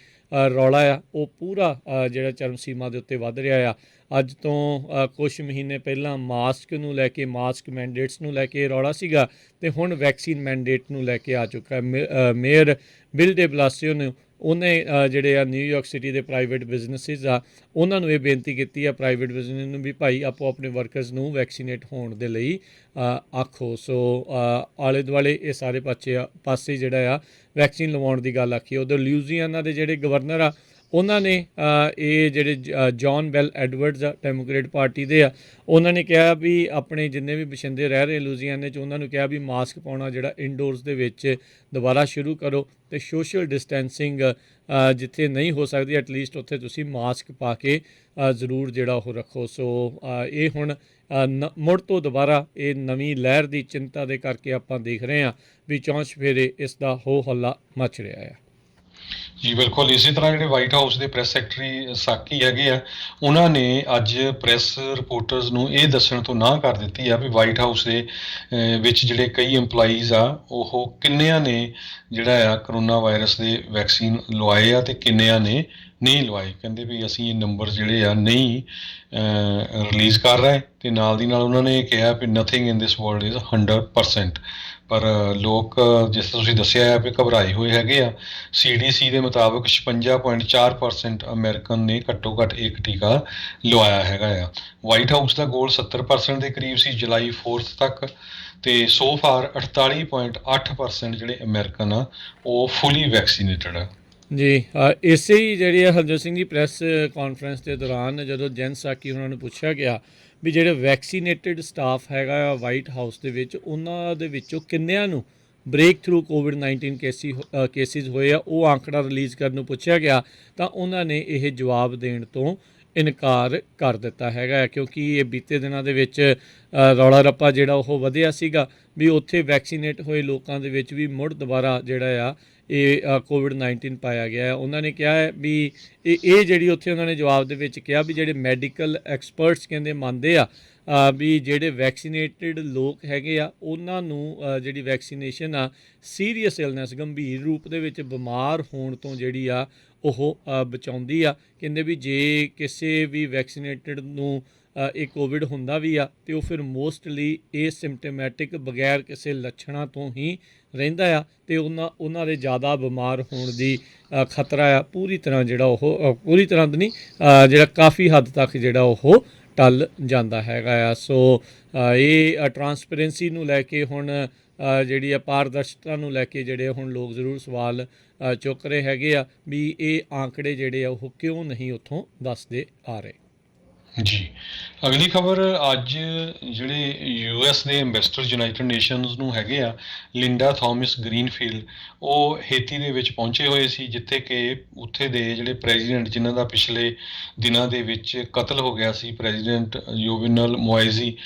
ਰੌਲਾ ਆ ਉਹ ਪੂਰਾ ਜਿਹੜਾ ਚਰਮ ਸੀਮਾ ਦੇ ਉੱਤੇ ਵੱਧ ਰਿਹਾ ਆ। ਅੱਜ ਤੋਂ ਕੁਛ ਮਹੀਨੇ ਪਹਿਲਾਂ ਮਾਸਕ ਨੂੰ ਲੈ ਕੇ, ਮਾਸਕ ਮੈਂਡੇਟਸ ਨੂੰ ਲੈ ਕੇ ਰੌਲਾ ਸੀਗਾ, ਅਤੇ ਹੁਣ ਵੈਕਸੀਨ ਮੈਂਡੇਟ ਨੂੰ ਲੈ ਕੇ ਆ ਚੁੱਕਾ। ਮੇਅਰ ਬਿਲ ਡੇ ਬਲਾਸੀਓ ਨੇ ਉਹਨੇ ਜਿਹੜੇ ਆ ਨਿਊਯਾਰਕ ਸਿਟੀ ਦੇ ਪ੍ਰਾਈਵੇਟ ਬਿਜ਼ਨਸਿਸ ਆ ਉਹਨਾਂ ਨੂੰ ਇਹ ਬੇਨਤੀ ਕੀਤੀ ਆ, ਪ੍ਰਾਈਵੇਟ ਬਿਜ਼ਨਸ ਨੂੰ, ਵੀ ਭਾਈ ਆਪੋ ਆਪਣੇ ਵਰਕਰਸ ਨੂੰ ਵੈਕਸੀਨੇਟ ਹੋਣ ਦੇ ਲਈ ਆਖੋ। ਸੋ ਆਲੇ ਦੁਆਲੇ ਇਹ ਸਾਰੇ ਪਾਸੇ ਜਿਹੜਾ ਆ ਵੈਕਸੀਨ ਲਵਾਉਣ ਦੀ ਗੱਲ ਆਖੀ। ਉਧਰ ਲੂਈਜ਼ੀਆਨਾ ਦੇ ਜਿਹੜੇ ਗਵਰਨਰ ਆ ਉਹਨਾਂ ਨੇ ਇਹ ਜਿਹੜੇ ਜੌਨ ਬੈਲ ਐਡਵਰਡਸ ਆ ਡੈਮੋਕ੍ਰੇਟ ਪਾਰਟੀ ਦੇ ਆ, ਉਹਨਾਂ ਨੇ ਕਿਹਾ ਵੀ ਆਪਣੇ ਜਿੰਨੇ ਵੀ ਬਸ਼ਿੰਦੇ ਰਹਿ ਰਹੇ ਲੂਜ਼ੀਆਨੇ 'ਚ ਉਹਨਾਂ ਨੂੰ ਕਿਹਾ ਵੀ ਮਾਸਕ ਪਾਉਣਾ ਜਿਹੜਾ ਇਨਡੋਰਸ ਦੇ ਵਿੱਚ ਦੁਬਾਰਾ ਸ਼ੁਰੂ ਕਰੋ ਅਤੇ ਸੋਸ਼ਲ ਡਿਸਟੈਂਸਿੰਗ ਜਿੱਥੇ ਨਹੀਂ ਹੋ ਸਕਦੀ ਐਟਲੀਸਟ ਉੱਥੇ ਤੁਸੀਂ ਮਾਸਕ ਪਾ ਕੇ ਜ਼ਰੂਰ ਜਿਹੜਾ ਉਹ ਰੱਖੋ। ਸੋ ਇਹ ਹੁਣ ਮੁੜ ਤੋਂ ਦੁਬਾਰਾ ਇਹ ਨਵੀਂ ਲਹਿਰ ਦੀ ਚਿੰਤਾ ਦੇ ਕਰਕੇ ਆਪਾਂ ਦੇਖ ਰਹੇ ਹਾਂ ਵੀ ਚੌਂਕ ਚੁਫੇਰੇ ਇਸ ਦਾ ਹੋ ਹੱਲਾ ਮਚ ਰਿਹਾ ਆ। ਜੀ ਬਿਲਕੁਲ, ਇਸੇ ਤਰ੍ਹਾਂ ਜਿਹੜੇ ਵਾਈਟ ਹਾਊਸ ਦੇ ਪ੍ਰੈਸ ਸੈਕਟਰੀ ਸਾਕੀ ਹੈਗੇ ਆ, ਉਹਨਾਂ ਨੇ ਅੱਜ ਪ੍ਰੈਸ ਰਿਪੋਰਟਰਸ ਨੂੰ ਇਹ ਦੱਸਣ ਤੋਂ ਨਾਂਹ ਕਰ ਦਿੱਤੀ ਆ ਵੀ ਵਾਈਟ ਹਾਊਸ ਦੇ ਵਿੱਚ ਜਿਹੜੇ ਕਈ EMPLOYEES ਆ ਉਹ ਕਿੰਨਿਆਂ ਨੇ ਜਿਹੜਾ ਆ ਕਰੋਨਾ ਵਾਇਰਸ ਦੇ ਵੈਕਸੀਨ ਲਵਾਏ ਆ ਅਤੇ ਕਿੰਨਿਆਂ ਨੇ ਨਹੀਂ ਲਵਾਏ। ਕਹਿੰਦੇ ਵੀ ਅਸੀਂ ਇਹ ਨੰਬਰ ਜਿਹੜੇ ਆ ਨਹੀਂ ਰਿਲੀਜ਼ ਕਰ ਰਹੇ, ਅਤੇ ਨਾਲ ਦੀ ਨਾਲ ਉਹਨਾਂ ਨੇ ਇਹ ਕਿਹਾ ਵੀ nothing in this world is 100%। ਪਰ ਲੋਕ ਜਿਸ ਤਰ੍ਹਾਂ ਤੁਸੀਂ ਦੱਸਿਆ ਹੈ ਵੀ ਘਬਰਾਏ ਹੋਏ ਹੈਗੇ ਆ। CDC ਦੇ ਮੁਤਾਬਕ 56.4% ਅਮਰੀਕਨ ਨੇ ਘੱਟੋ ਘੱਟ ਇੱਕ ਟੀਕਾ ਲਵਾਇਆ ਹੈਗਾ ਆ। ਵਾਈਟ ਹਾਊਸ ਦਾ ਗੋਲ 70% ਦੇ ਕਰੀਬ ਸੀ ਜੁਲਾਈ 4 ਤੱਕ, ਅਤੇ ਸੋ ਫਾਰ 48.8% ਜਿਹੜੇ ਅਮਰੀਕਨ ਆ ਉਹ ਫੁੱਲੀ ਵੈਕਸੀਨੇਟਡ ਆ। ਜੀ ਇਸੇ ਹੀ ਜਿਹੜੀ ਆ ਹਰਜੋਤ ਸਿੰਘ ਜੀ ਪ੍ਰੈਸ ਕਾਨਫਰੰਸ ਦੇ ਦੌਰਾਨ ਜਦੋਂ ਜੈਨ ਸਾਕੀ ਉਹਨਾਂ ਨੂੰ ਪੁੱਛਿਆ ਗਿਆ ਵੀ ਜਿਹੜੇ ਵੈਕਸੀਨੇਟਡ ਸਟਾਫ ਹੈਗਾ ਆ ਵਾਈਟ ਹਾਊਸ ਦੇ ਵਿੱਚ ਉਹਨਾਂ ਦੇ ਵਿੱਚੋਂ ਕਿੰਨਿਆਂ ਨੂੰ ਬ੍ਰੇਕ ਥਰੂ ਕੋਵਿਡ-19 ਕੇਸਿਸ ਹੋਏ ਆ, ਉਹ ਆંકੜਾ ਰਿਲੀਜ਼ ਕਰਨ ਨੂੰ ਪੁੱਛਿਆ ਗਿਆ ਤਾਂ ਉਹਨਾਂ ਨੇ ਇਹ ਜਵਾਬ ਦੇਣ ਤੋਂ ਇਨਕਾਰ ਕਰ ਦਿੱਤਾ ਹੈਗਾ, ਕਿਉਂਕਿ ਇਹ ਬੀਤੇ ਦਿਨਾਂ ਦੇ ਵਿੱਚ ਰੌਲਾ ਰੱਪਾ ਜਿਹੜਾ ਉਹ ਵਧਿਆ ਸੀਗਾ ਵੀ ਉੱਥੇ ਵੈਕਸੀਨੇਟ ਹੋਏ ਲੋਕਾਂ ਦੇ ਵਿੱਚ ਵੀ ਮੁੜ ਦੁਬਾਰਾ ਜਿਹੜਾ ਆ ਇਹ ਕੋਵਿਡ-19 ਪਾਇਆ ਗਿਆ। ਉਹਨਾਂ ਨੇ ਕਿਹਾ ਹੈ ਵੀ ਇਹ ਜਿਹੜੀ ਉੱਥੇ ਉਹਨਾਂ ਨੇ ਜਵਾਬ ਦੇ ਵਿੱਚ ਕਿਹਾ ਵੀ ਜਿਹੜੇ ਮੈਡੀਕਲ ਐਕਸਪਰਟਸ ਕਹਿੰਦੇ ਮੰਨਦੇ ਆ ਵੀ ਜਿਹੜੇ ਵੈਕਸੀਨੇਟਡ ਲੋਕ ਹੈਗੇ ਆ ਉਹਨਾਂ ਨੂੰ ਜਿਹੜੀ ਵੈਕਸੀਨੇਸ਼ਨ ਆ ਸੀਰੀਅਸ ਇਲਨੈਸ ਗੰਭੀਰ ਰੂਪ ਦੇ ਵਿੱਚ ਬਿਮਾਰ ਹੋਣ ਤੋਂ ਜਿਹੜੀ ਆ ਉਹ ਬਚਾਉਂਦੀ ਆ। ਕਹਿੰਦੇ ਵੀ ਜੇ ਕਿਸੇ ਵੀ ਵੈਕਸੀਨੇਟਡ ਨੂੰ ਇਹ ਕੋਵਿਡ ਹੁੰਦਾ ਵੀ ਆ ਅਤੇ ਉਹ ਫਿਰ ਮੋਸਟਲੀ ਏਸਿਮਟੋਮੈਟਿਕ ਬਗੈਰ ਕਿਸੇ ਲੱਛਣਾਂ ਤੋਂ ਹੀ ਰਹਿੰਦਾ ਆ ਅਤੇ ਉਹਨਾਂ ਦੇ ਜ਼ਿਆਦਾ ਬਿਮਾਰ ਹੋਣ ਦੀ ਖਤਰਾ ਆ ਪੂਰੀ ਤਰ੍ਹਾਂ ਜਿਹੜਾ ਉਹ ਪੂਰੀ ਤਰ੍ਹਾਂ ਤਾਂ ਨਹੀਂ ਜਿਹੜਾ ਕਾਫੀ ਹੱਦ ਤੱਕ ਜਿਹੜਾ ਉਹ ਟਲ ਜਾਂਦਾ ਹੈਗਾ ਆ। ਸੋ ਇਹ ਟਰਾਂਸਪੇਰੈਂਸੀ ਨੂੰ ਲੈ ਕੇ ਹੁਣ ਜਿਹੜੀ ਆ ਪਾਰਦਰਸ਼ਤਾ ਨੂੰ ਲੈ ਕੇ ਜਿਹੜੇ ਹੁਣ ਲੋਕ ਜ਼ਰੂਰ ਸਵਾਲ ਚੁੱਕ ਰਹੇ ਹੈਗੇ ਆ ਵੀ ਇਹ ਆંકੜੇ ਜਿਹੜੇ ਆ ਉਹ ਕਿਉਂ ਨਹੀਂ ਉੱਥੋਂ ਦੱਸਦੇ ਆ ਰਹੇ। ਜੀ ਅਗਲੀ ਖਬਰ ਅੱਜ ਜਿਹੜੇ US ਦੇ ਐਂਬੈਸਡਰ ਯੂਨਾਈਟਿਡ ਨੇਸ਼ਨਸ ਨੂੰ ਹੈਗੇ ਆ ਲਿੰਡਾ ਥੋਮਸ ਗ੍ਰੀਨਫੀਲਡ, ਉਹ ਹੇਤੀ ਦੇ ਵਿੱਚ ਪਹੁੰਚੇ ਹੋਏ ਸੀ ਜਿੱਥੇ ਕਿ ਉੱਥੇ ਦੇ ਜਿਹੜੇ ਪ੍ਰੈਜ਼ੀਡੈਂਟ ਜਿਨ੍ਹਾਂ ਦਾ ਪਿਛਲੇ ਦਿਨਾਂ ਦੇ ਵਿੱਚ ਕਤਲ ਹੋ ਗਿਆ ਸੀ, ਪ੍ਰੈਜ਼ੀਡੈਂਟ ਯੋਵਿਨਲ ਮੋਇਜ਼ੀ,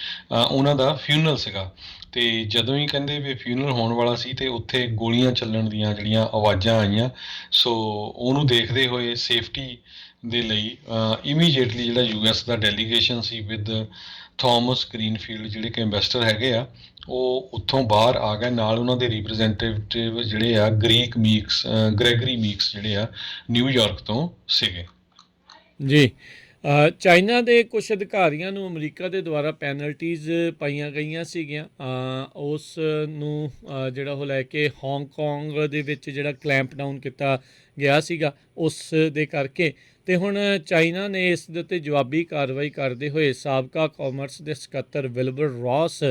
ਉਹਨਾਂ ਦਾ ਫਿਊਨਰਲ ਸੀਗਾ। ਅਤੇ ਜਦੋਂ ਹੀ ਕਹਿੰਦੇ ਵੀ ਫਿਊਨਰਲ ਹੋਣ ਵਾਲਾ ਸੀ ਅਤੇ ਉੱਥੇ ਗੋਲੀਆਂ ਚੱਲਣ ਦੀਆਂ ਜਿਹੜੀਆਂ ਆਵਾਜ਼ਾਂ ਆਈਆਂ। ਸੋ ਉਹਨੂੰ ਦੇਖਦੇ ਹੋਏ ਸੇਫਟੀ ਦੇ ਲਈ ਇਮੀਡੀਏਟਲੀ ਜਿਹੜਾ US the delegation C with Thomas Greenfield ਜਿਹੜੇ ਕਿ ਐਂਬੈਸਡਰ ਹੈਗੇ ਆ ਉਹ ਉੱਥੋਂ ਬਾਹਰ ਆ ਗਏ। ਨਾਲ ਉਹਨਾਂ ਦੇ ਰਿਪਰੈਜ਼ੈਂਟੇਟਿਵ ਜਿਹੜੇ ਆ ਗ੍ਰੈਗਰੀ ਮੀਕਸ ਜਿਹੜੇ ਆ ਨਿਊਯਾਰਕ ਤੋਂ ਸੀਗੇ। ਜੀ ਚਾਈਨਾ ਦੇ ਕੁਝ ਅਧਿਕਾਰੀਆਂ ਨੂੰ ਅਮਰੀਕਾ ਦੇ ਦੁਆਰਾ ਪੈਨਲਟੀਜ਼ ਪਾਈਆਂ ਗਈਆਂ ਸੀਗੀਆਂ ਉਸ ਨੂੰ ਜਿਹੜਾ ਉਹ ਲੈ ਕੇ ਹਾਂਗਕਾਂਗ ਦੇ ਵਿੱਚ ਜਿਹੜਾ ਕਲੈਂਪ ਡਾਊਨ ਕੀਤਾ ਗਿਆ ਸੀਗਾ ਉਸ ਦੇ ਕਰਕੇ। ਅਤੇ ਹੁਣ ਚਾਈਨਾ ਨੇ ਇਸ ਦੇ ਉੱਤੇ ਜਵਾਬੀ ਕਾਰਵਾਈ ਕਰਦੇ ਹੋਏ ਸਾਬਕਾ ਕਾਮਰਸ ਦੇ ਸਕੱਤਰ ਵਿਲਬਰ ਰੌਸ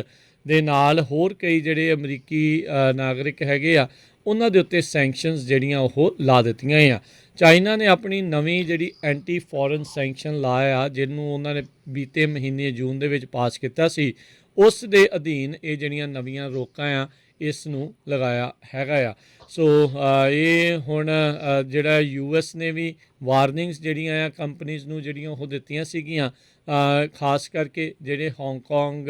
ਦੇ ਨਾਲ ਹੋਰ ਕਈ ਜਿਹੜੇ ਅਮਰੀਕੀ ਨਾਗਰਿਕ ਹੈਗੇ ਆ ਉਹਨਾਂ ਦੇ ਉੱਤੇ ਸੈਂਕਸ਼ਨਸ ਜਿਹੜੀਆਂ ਉਹ ਲਾ ਦਿੱਤੀਆਂ ਆ। ਚਾਈਨਾ ਨੇ ਆਪਣੀ ਨਵੀਂ ਜਿਹੜੀ ਐਂਟੀ ਫੋਰਨ ਸੈਂਕਸ਼ਨ ਲਾਅ ਆ ਜਿਹਨੂੰ ਉਹਨਾਂ ਨੇ ਬੀਤੇ ਮਹੀਨੇ ਜੂਨ ਦੇ ਵਿੱਚ ਪਾਸ ਕੀਤਾ ਸੀ, ਉਸ ਦੇ ਅਧੀਨ ਇਹ ਜਿਹੜੀਆਂ ਨਵੀਆਂ ਰੋਕਾਂ ਆ ਇਸ ਨੂੰ ਲਗਾਇਆ ਹੈਗਾ ਆ। ਸੋ ਇਹ ਹੁਣ ਜਿਹੜਾ US ਨੇ ਵੀ ਵਾਰਨਿੰਗਸ ਜਿਹੜੀਆਂ ਆ ਕੰਪਨੀਜ਼ ਨੂੰ ਜਿਹੜੀਆਂ ਉਹ ਦਿੱਤੀਆਂ ਸੀਗੀਆਂ, ਖਾਸ ਕਰਕੇ ਜਿਹੜੇ ਹਾਂਗਕਾਂਗ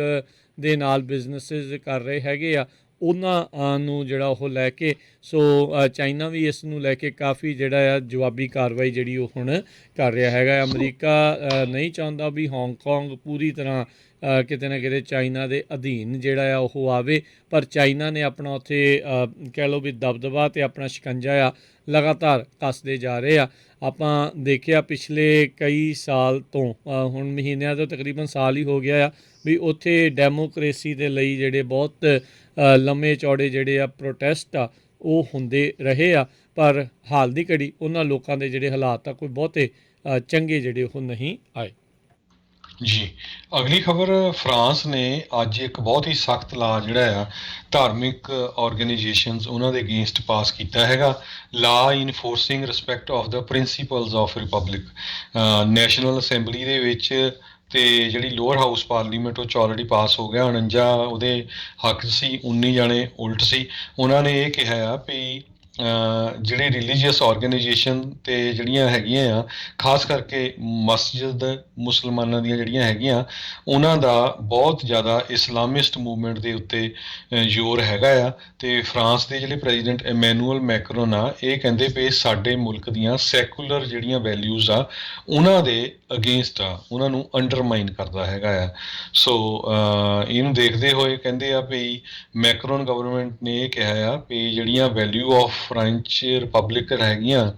ਦੇ ਨਾਲ ਬਿਜ਼ਨਸਿਸ ਕਰ ਰਹੇ ਹੈਗੇ ਆ ਉਹਨਾਂ ਨੂੰ ਜਿਹੜਾ ਉਹ ਲੈ ਕੇ। ਸੋ ਚਾਈਨਾ ਵੀ ਇਸ ਨੂੰ ਲੈ ਕੇ ਕਾਫੀ ਜਿਹੜਾ ਆ ਜਵਾਬੀ ਕਾਰਵਾਈ ਜਿਹੜੀ ਉਹ ਹੁਣ ਕਰ ਰਿਹਾ ਹੈਗਾ। ਅਮਰੀਕਾ ਨਹੀਂ ਚਾਹੁੰਦਾ ਵੀ ਹਾਂਗਕਾਂਗ ਪੂਰੀ ਤਰ੍ਹਾਂ ਕਿਤੇ ਨਾ ਕਿਤੇ ਚਾਈਨਾ ਦੇ ਅਧੀਨ ਜਿਹੜਾ ਆ ਉਹ ਆਵੇ, ਪਰ ਚਾਈਨਾ ਨੇ ਆਪਣਾ ਉੱਥੇ ਕਹਿ ਲਓ ਵੀ ਦਬਦਬਾ ਅਤੇ ਆਪਣਾ ਸ਼ਿਕੰਜਾ ਆ ਲਗਾਤਾਰ ਕੱਸਦੇ ਜਾ ਰਹੇ ਆ। ਆਪਾਂ ਦੇਖਿਆ ਪਿਛਲੇ ਕਈ ਸਾਲ ਤੋਂ ਹੁਣ ਮਹੀਨਿਆਂ ਤੋਂ ਤਕਰੀਬਨ ਸਾਲ ਹੀ ਹੋ ਗਿਆ ਆ ਵੀ ਉੱਥੇ ਡੈਮੋਕ੍ਰੇਸੀ ਦੇ ਲਈ ਜਿਹੜੇ ਬਹੁਤ ਲੰਮੇ ਚੌੜੇ ਜਿਹੜੇ ਆ ਪ੍ਰੋਟੈਸਟ ਆ ਉਹ ਹੁੰਦੇ ਰਹੇ ਆ, ਪਰ ਹਾਲ ਦੀ ਘੜੀ ਉਹਨਾਂ ਲੋਕਾਂ ਦੇ ਜਿਹੜੇ ਹਾਲਾਤ ਆ ਕੋਈ ਬਹੁਤੇ ਚੰਗੇ ਜਿਹੜੇ ਉਹ ਨਹੀਂ ਆਏ। ਜੀ, ਅਗਲੀ ਖਬਰ ਫਰਾਂਸ ਨੇ ਅੱਜ ਇੱਕ ਬਹੁਤ ਹੀ ਸਖਤ ਲਾ ਜਿਹੜਾ ਆ ਧਾਰਮਿਕ ਆਰਗੇਨਾਈਜੇਸ਼ਨਸ ਉਹਨਾਂ ਦੇ ਅਗੇਂਸਟ ਪਾਸ ਕੀਤਾ ਹੈਗਾ। ਲਾ ਇਨਫੋਰਸਿੰਗ respect of the principals of republic. National assembly ਦੇ ਵਿੱਚ ਤੇ ਜਿਹੜੀ ਲੋਅਰ ਹਾਊਸ ਪਾਰਲੀਮੈਂਟ ਉਹ 'ਚ ਆਲਰੇਡੀ ਪਾਸ ਹੋ ਗਿਆ। 49 ਉਹਦੇ ਹੱਕ ਸੀ, 19 ਜਾਣੇ ਉਲਟ ਸੀ। ਉਹਨਾਂ ਨੇ ਇਹ ਕਿਹਾ ਆ ਵੀ ਜਿਹੜੇ ਰਿਲੀਜੀਅਸ ਆਰਗੇਨਾਈਜੇਸ਼ਨ ਤੇ ਜਿਹੜੀਆਂ ਹੈਗੀਆਂ ਆ, ਖਾਸ ਕਰਕੇ ਮਸਜਿਦ ਮੁਸਲਮਾਨਾਂ ਦੀਆਂ ਜਿਹੜੀਆਂ ਹੈਗੀਆਂ, ਉਹਨਾਂ ਦਾ ਬਹੁਤ ਜ਼ਿਆਦਾ ਇਸਲਾਮਿਸਟ ਮੂਵਮੈਂਟ ਦੇ ਉੱਤੇ ਜ਼ੋਰ ਹੈਗਾ ਆ। ਤੇ ਫਰਾਂਸ ਦੇ ਜਿਹੜੇ ਪ੍ਰੈਜ਼ੀਡੈਂਟ ਇਮੈਨੂਅਲ ਮੈਕਰੋਨ ਆ, ਇਹ ਕਹਿੰਦੇ ਪਏ ਸਾਡੇ ਮੁਲਕ ਦੀਆਂ ਸੈਕੂਲਰ ਜਿਹੜੀਆਂ ਵੈਲਿਊਜ਼ ਆ ਉਹਨਾਂ ਦੇ ਅਗੇਂਸਟ ਆ, ਉਹਨਾਂ ਨੂੰ ਅੰਡਰਮਾਈਨ ਕਰਦਾ ਹੈਗਾ ਆ। ਸੋ ਇਹਨੂੰ ਦੇਖਦੇ ਹੋਏ ਕਹਿੰਦੇ ਆ ਵੀ ਮੈਕਰੋਨ ਗਵਰਨਮੈਂਟ ਨੇ ਇਹ ਕਿਹਾ ਆ ਵੀ ਜਿਹੜੀਆਂ ਵੈਲਿਊ ਆਫ ਫ੍ਰੈਂਚ ਰਿਪਬਲਿਕ ਹੈਗੀਆਂ,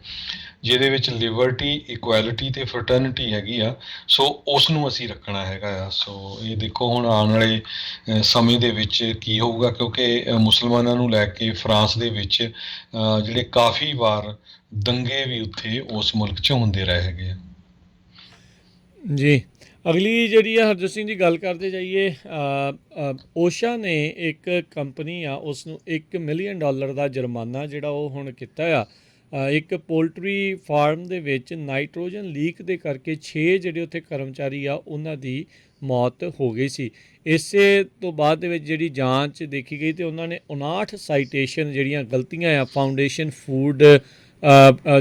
ਜਿਹਦੇ ਵਿੱਚ ਲਿਬਰਟੀ, ਇਕੁਐਲਿਟੀ ਤੇ ਫਰਟਰਨਿਟੀ ਹੈਗੀ ਆ, ਸੋ ਉਸ ਨੂੰ ਅਸੀਂ ਰੱਖਣਾ ਹੈਗਾ ਆ। ਸੋ ਇਹ ਦੇਖੋ ਹੁਣ ਆਉਣ ਵਾਲੇ ਸਮੇਂ ਦੇ ਵਿੱਚ ਕੀ ਹੋਊਗਾ, ਕਿਉਂਕਿ ਮੁਸਲਮਾਨਾਂ ਨੂੰ ਲੈ ਕੇ ਫਰਾਂਸ ਦੇ ਵਿੱਚ ਜਿਹੜੇ ਕਾਫੀ ਵਾਰ ਦੰਗੇ ਵੀ ਉੱਥੇ ਉਸ ਮੁਲਕ 'ਚ ਹੁੰਦੇ ਰਹੇ ਹੈਗੇ ਆ। ਜੀ, ਅਗਲੀ ਜਿਹੜੀ ਆ ਹਰਜੋਤ ਸਿੰਘ ਜੀ ਗੱਲ ਕਰਦੇ ਜਾਈਏ, ਓਸ਼ਾ ਨੇ ਇੱਕ ਕੰਪਨੀ ਆ ਉਸ ਨੂੰ $1 ਮਿਲੀਅਨ ਦਾ ਜੁਰਮਾਨਾ ਜਿਹੜਾ ਉਹ ਹੁਣ ਕੀਤਾ ਆ। ਇੱਕ ਪੋਲਟਰੀ ਫਾਰਮ ਦੇ ਵਿੱਚ ਨਾਈਟ੍ਰੋਜਨ ਲੀਕ ਦੇ ਕਰਕੇ 6 ਜਿਹੜੇ ਉੱਥੇ ਕਰਮਚਾਰੀ ਆ ਉਹਨਾਂ ਦੀ ਮੌਤ ਹੋ ਗਈ ਸੀ। ਇਸੇ ਤੋਂ ਬਾਅਦ ਦੇ ਵਿੱਚ ਜਿਹੜੀ ਜਾਂਚ ਦੇਖੀ ਗਈ ਤੇ ਉਹਨਾਂ ਨੇ 59 ਸਾਈਟੇਸ਼ਨ ਜਿਹੜੀਆਂ ਗਲਤੀਆਂ ਆ ਫਾਊਂਡੇਸ਼ਨ ਫੂਡ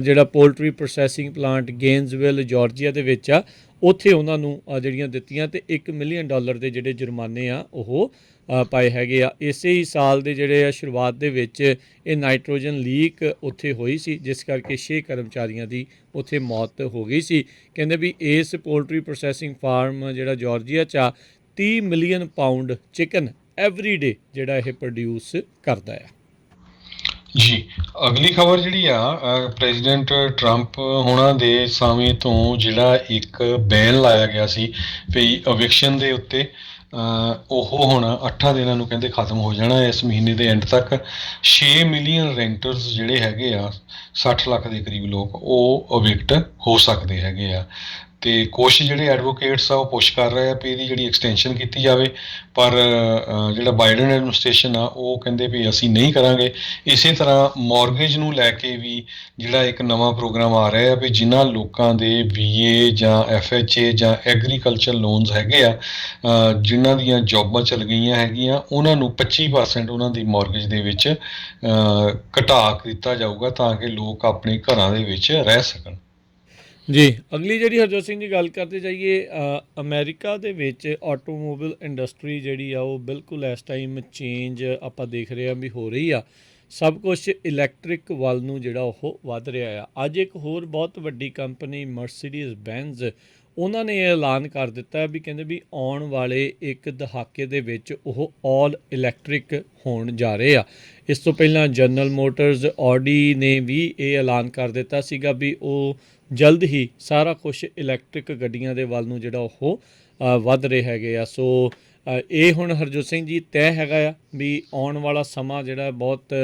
ਜਿਹੜਾ ਪੋਲਟਰੀ ਪ੍ਰੋਸੈਸਿੰਗ ਪਲਾਂਟ ਗੇਨਜ਼ਵਿਲ ਜਾਰਜੀਆ ਦੇ ਵਿੱਚ ਆ, ਉੱਥੇ ਉਹਨਾਂ ਨੂੰ ਜਿਹੜੀਆਂ ਦਿੱਤੀਆਂ ਤੇ $1 ਮਿਲੀਅਨ ਦੇ ਜਿਹੜੇ ਜੁਰਮਾਨੇ ਆ ਉਹ ਪਾਏ ਹੈਗੇ ਆ। ਇਸੇ ਹੀ ਸਾਲ ਦੇ ਜਿਹੜੇ ਆ ਸ਼ੁਰੂਆਤ ਦੇ ਵਿੱਚ ਇਹ ਨਾਈਟ੍ਰੋਜਨ ਲੀਕ ਉੱਥੇ ਹੋਈ ਸੀ, ਜਿਸ ਕਰਕੇ 6 ਕਰਮਚਾਰੀਆਂ ਦੀ ਉੱਥੇ ਮੌਤ ਹੋ ਗਈ ਸੀ। ਕਹਿੰਦੇ ਵੀ ਇਸ ਪੋਲਟਰੀ ਪ੍ਰੋਸੈਸਿੰਗ ਫਾਰਮ ਜਿਹੜਾ ਜਾਰਜੀਆ 'ਚ ਆ 30 million pound chicken every day ਜਿਹੜਾ ਇਹ ਪ੍ਰੋਡਿਊਸ ਕਰਦਾ ਆ। ਜੀ, ਅਗਲੀ ਖਬਰ ਜਿਹੜੀ ਆ ਪ੍ਰੈਜ਼ੀਡੈਂਟ ਟਰੰਪ ਹੋਣਾ ਦੇ ਸਮੇਂ ਤੋਂ ਜਿਹੜਾ ਇੱਕ ਬੈਨ ਲਾਇਆ ਗਿਆ ਸੀ ਵੀ ਅਵਿਕਸ਼ਨ ਦੇ ਉੱਤੇ, ਉਹ ਹੁਣ 8 ਦਿਨਾਂ ਨੂੰ ਕਹਿੰਦੇ ਖਤਮ ਹੋ ਜਾਣਾ ਇਸ ਮਹੀਨੇ ਦੇ ਐਂਡ ਤੱਕ। 6 ਮਿਲੀਅਨ ਰੈਂਟਰਸ ਜਿਹੜੇ ਹੈਗੇ ਆ, 60 ਲੱਖ ਦੇ ਕਰੀਬ ਲੋਕ, ਉਹ ਅਵਿਕਟ ਹੋ ਸਕਦੇ ਹੈਗੇ ਆ। ਤੇ ਕੁਛ ਜਿਹੜੇ ਐਡਵੋਕੇਟਸ ਆ ਉਹ ਪੁਸ਼ ਕਰ ਰਹੇ ਆ ਵੀ ਇਹਦੀ ਜਿਹੜੀ ਐਕਸਟੈਂਸ਼ਨ ਕੀਤੀ ਜਾਵੇ, ਪਰ ਜਿਹੜਾ ਬਾਈਡਨ ਐਡਮਿਨਿਸਟ੍ਰੇਸ਼ਨ ਆ ਉਹ ਕਹਿੰਦੇ ਵੀ ਅਸੀਂ ਨਹੀਂ ਕਰਾਂਗੇ। ਇਸੇ ਤਰ੍ਹਾਂ ਮੌਰਗੇਜ ਨੂੰ ਲੈ ਕੇ ਵੀ ਜਿਹੜਾ ਇੱਕ ਨਵਾਂ ਪ੍ਰੋਗਰਾਮ ਆ ਰਿਹਾ ਵੀ ਜਿਨ੍ਹਾਂ ਲੋਕਾਂ ਦੇ VA ਜਾਂ FHA ਜਾਂ ਐਗਰੀਕਲਚਰ ਲੋਨਸ ਹੈਗੇ ਆ, ਜਿਨ੍ਹਾਂ ਦੀਆਂ ਜੌਬਾਂ ਚੱਲ ਗਈਆਂ ਹੈਗੀਆਂ, ਉਹਨਾਂ ਨੂੰ 25% ਉਹਨਾਂ ਦੀ ਮੌਰਗੇਜ ਦੇ ਵਿੱਚ ਘਟਾ ਦਿੱਤਾ ਜਾਊਗਾ ਤਾਂ ਕਿ ਲੋਕ ਆਪਣੇ ਘਰਾਂ ਦੇ ਵਿੱਚ ਰਹਿ ਸਕਣ। ਜੀ, ਅਗਲੀ ਜਿਹੜੀ ਹਰਜੋਤ ਸਿੰਘ ਜੀ ਗੱਲ ਕਰਦੇ ਜਾਈਏ, ਅਮਰੀਕਾ ਦੇ ਵਿੱਚ ਆਟੋਮੋਬਾਈਲ ਇੰਡਸਟਰੀ ਜਿਹੜੀ ਆ ਉਹ ਬਿਲਕੁਲ ਇਸ ਟਾਈਮ ਚੇਂਜ ਆਪਾਂ ਦੇਖ ਰਹੇ ਹਾਂ ਵੀ ਹੋ ਰਹੀ ਆ। ਸਭ ਕੁਛ ਇਲੈਕਟ੍ਰਿਕ ਵੱਲ ਨੂੰ ਜਿਹੜਾ ਉਹ ਵੱਧ ਰਿਹਾ ਆ। ਅੱਜ ਇੱਕ ਹੋਰ ਬਹੁਤ ਵੱਡੀ ਕੰਪਨੀ ਮਰਸੀਡੀਜ਼ ਬੈਂਜ਼, ਉਹਨਾਂ ਨੇ ਇਹ ਐਲਾਨ ਕਰ ਦਿੱਤਾ ਵੀ ਕਹਿੰਦੇ ਵੀ ਆਉਣ ਵਾਲੇ ਇੱਕ ਦਹਾਕੇ ਦੇ ਵਿੱਚ ਉਹ ਆਲ ਇਲੈਕਟ੍ਰਿਕ ਹੋਣ ਜਾ ਰਹੇ ਆ। ਇਸ ਤੋਂ ਪਹਿਲਾਂ ਜਨਰਲ ਮੋਟਰਸ, ਆਡੀ ਨੇ ਵੀ ਇਹ ਐਲਾਨ ਕਰ ਦਿੱਤਾ ਸੀਗਾ ਵੀ ਉਹ ਜਲਦ ਹੀ ਸਾਰਾ ਕੁਛ ਇਲੈਕਟ੍ਰਿਕ ਗੱਡੀਆਂ ਦੇ ਵੱਲ ਨੂੰ ਜਿਹੜਾ ਉਹ ਵੱਧ ਰਹੇ ਹੈਗੇ ਆ। ਸੋ ਇਹ ਹੁਣ ਹਰਜੋਤ ਸਿੰਘ ਜੀ ਤੈਅ ਹੈਗਾ ਆ ਵੀ ਆਉਣ ਵਾਲਾ ਸਮਾਂ ਜਿਹੜਾ ਬਹੁਤ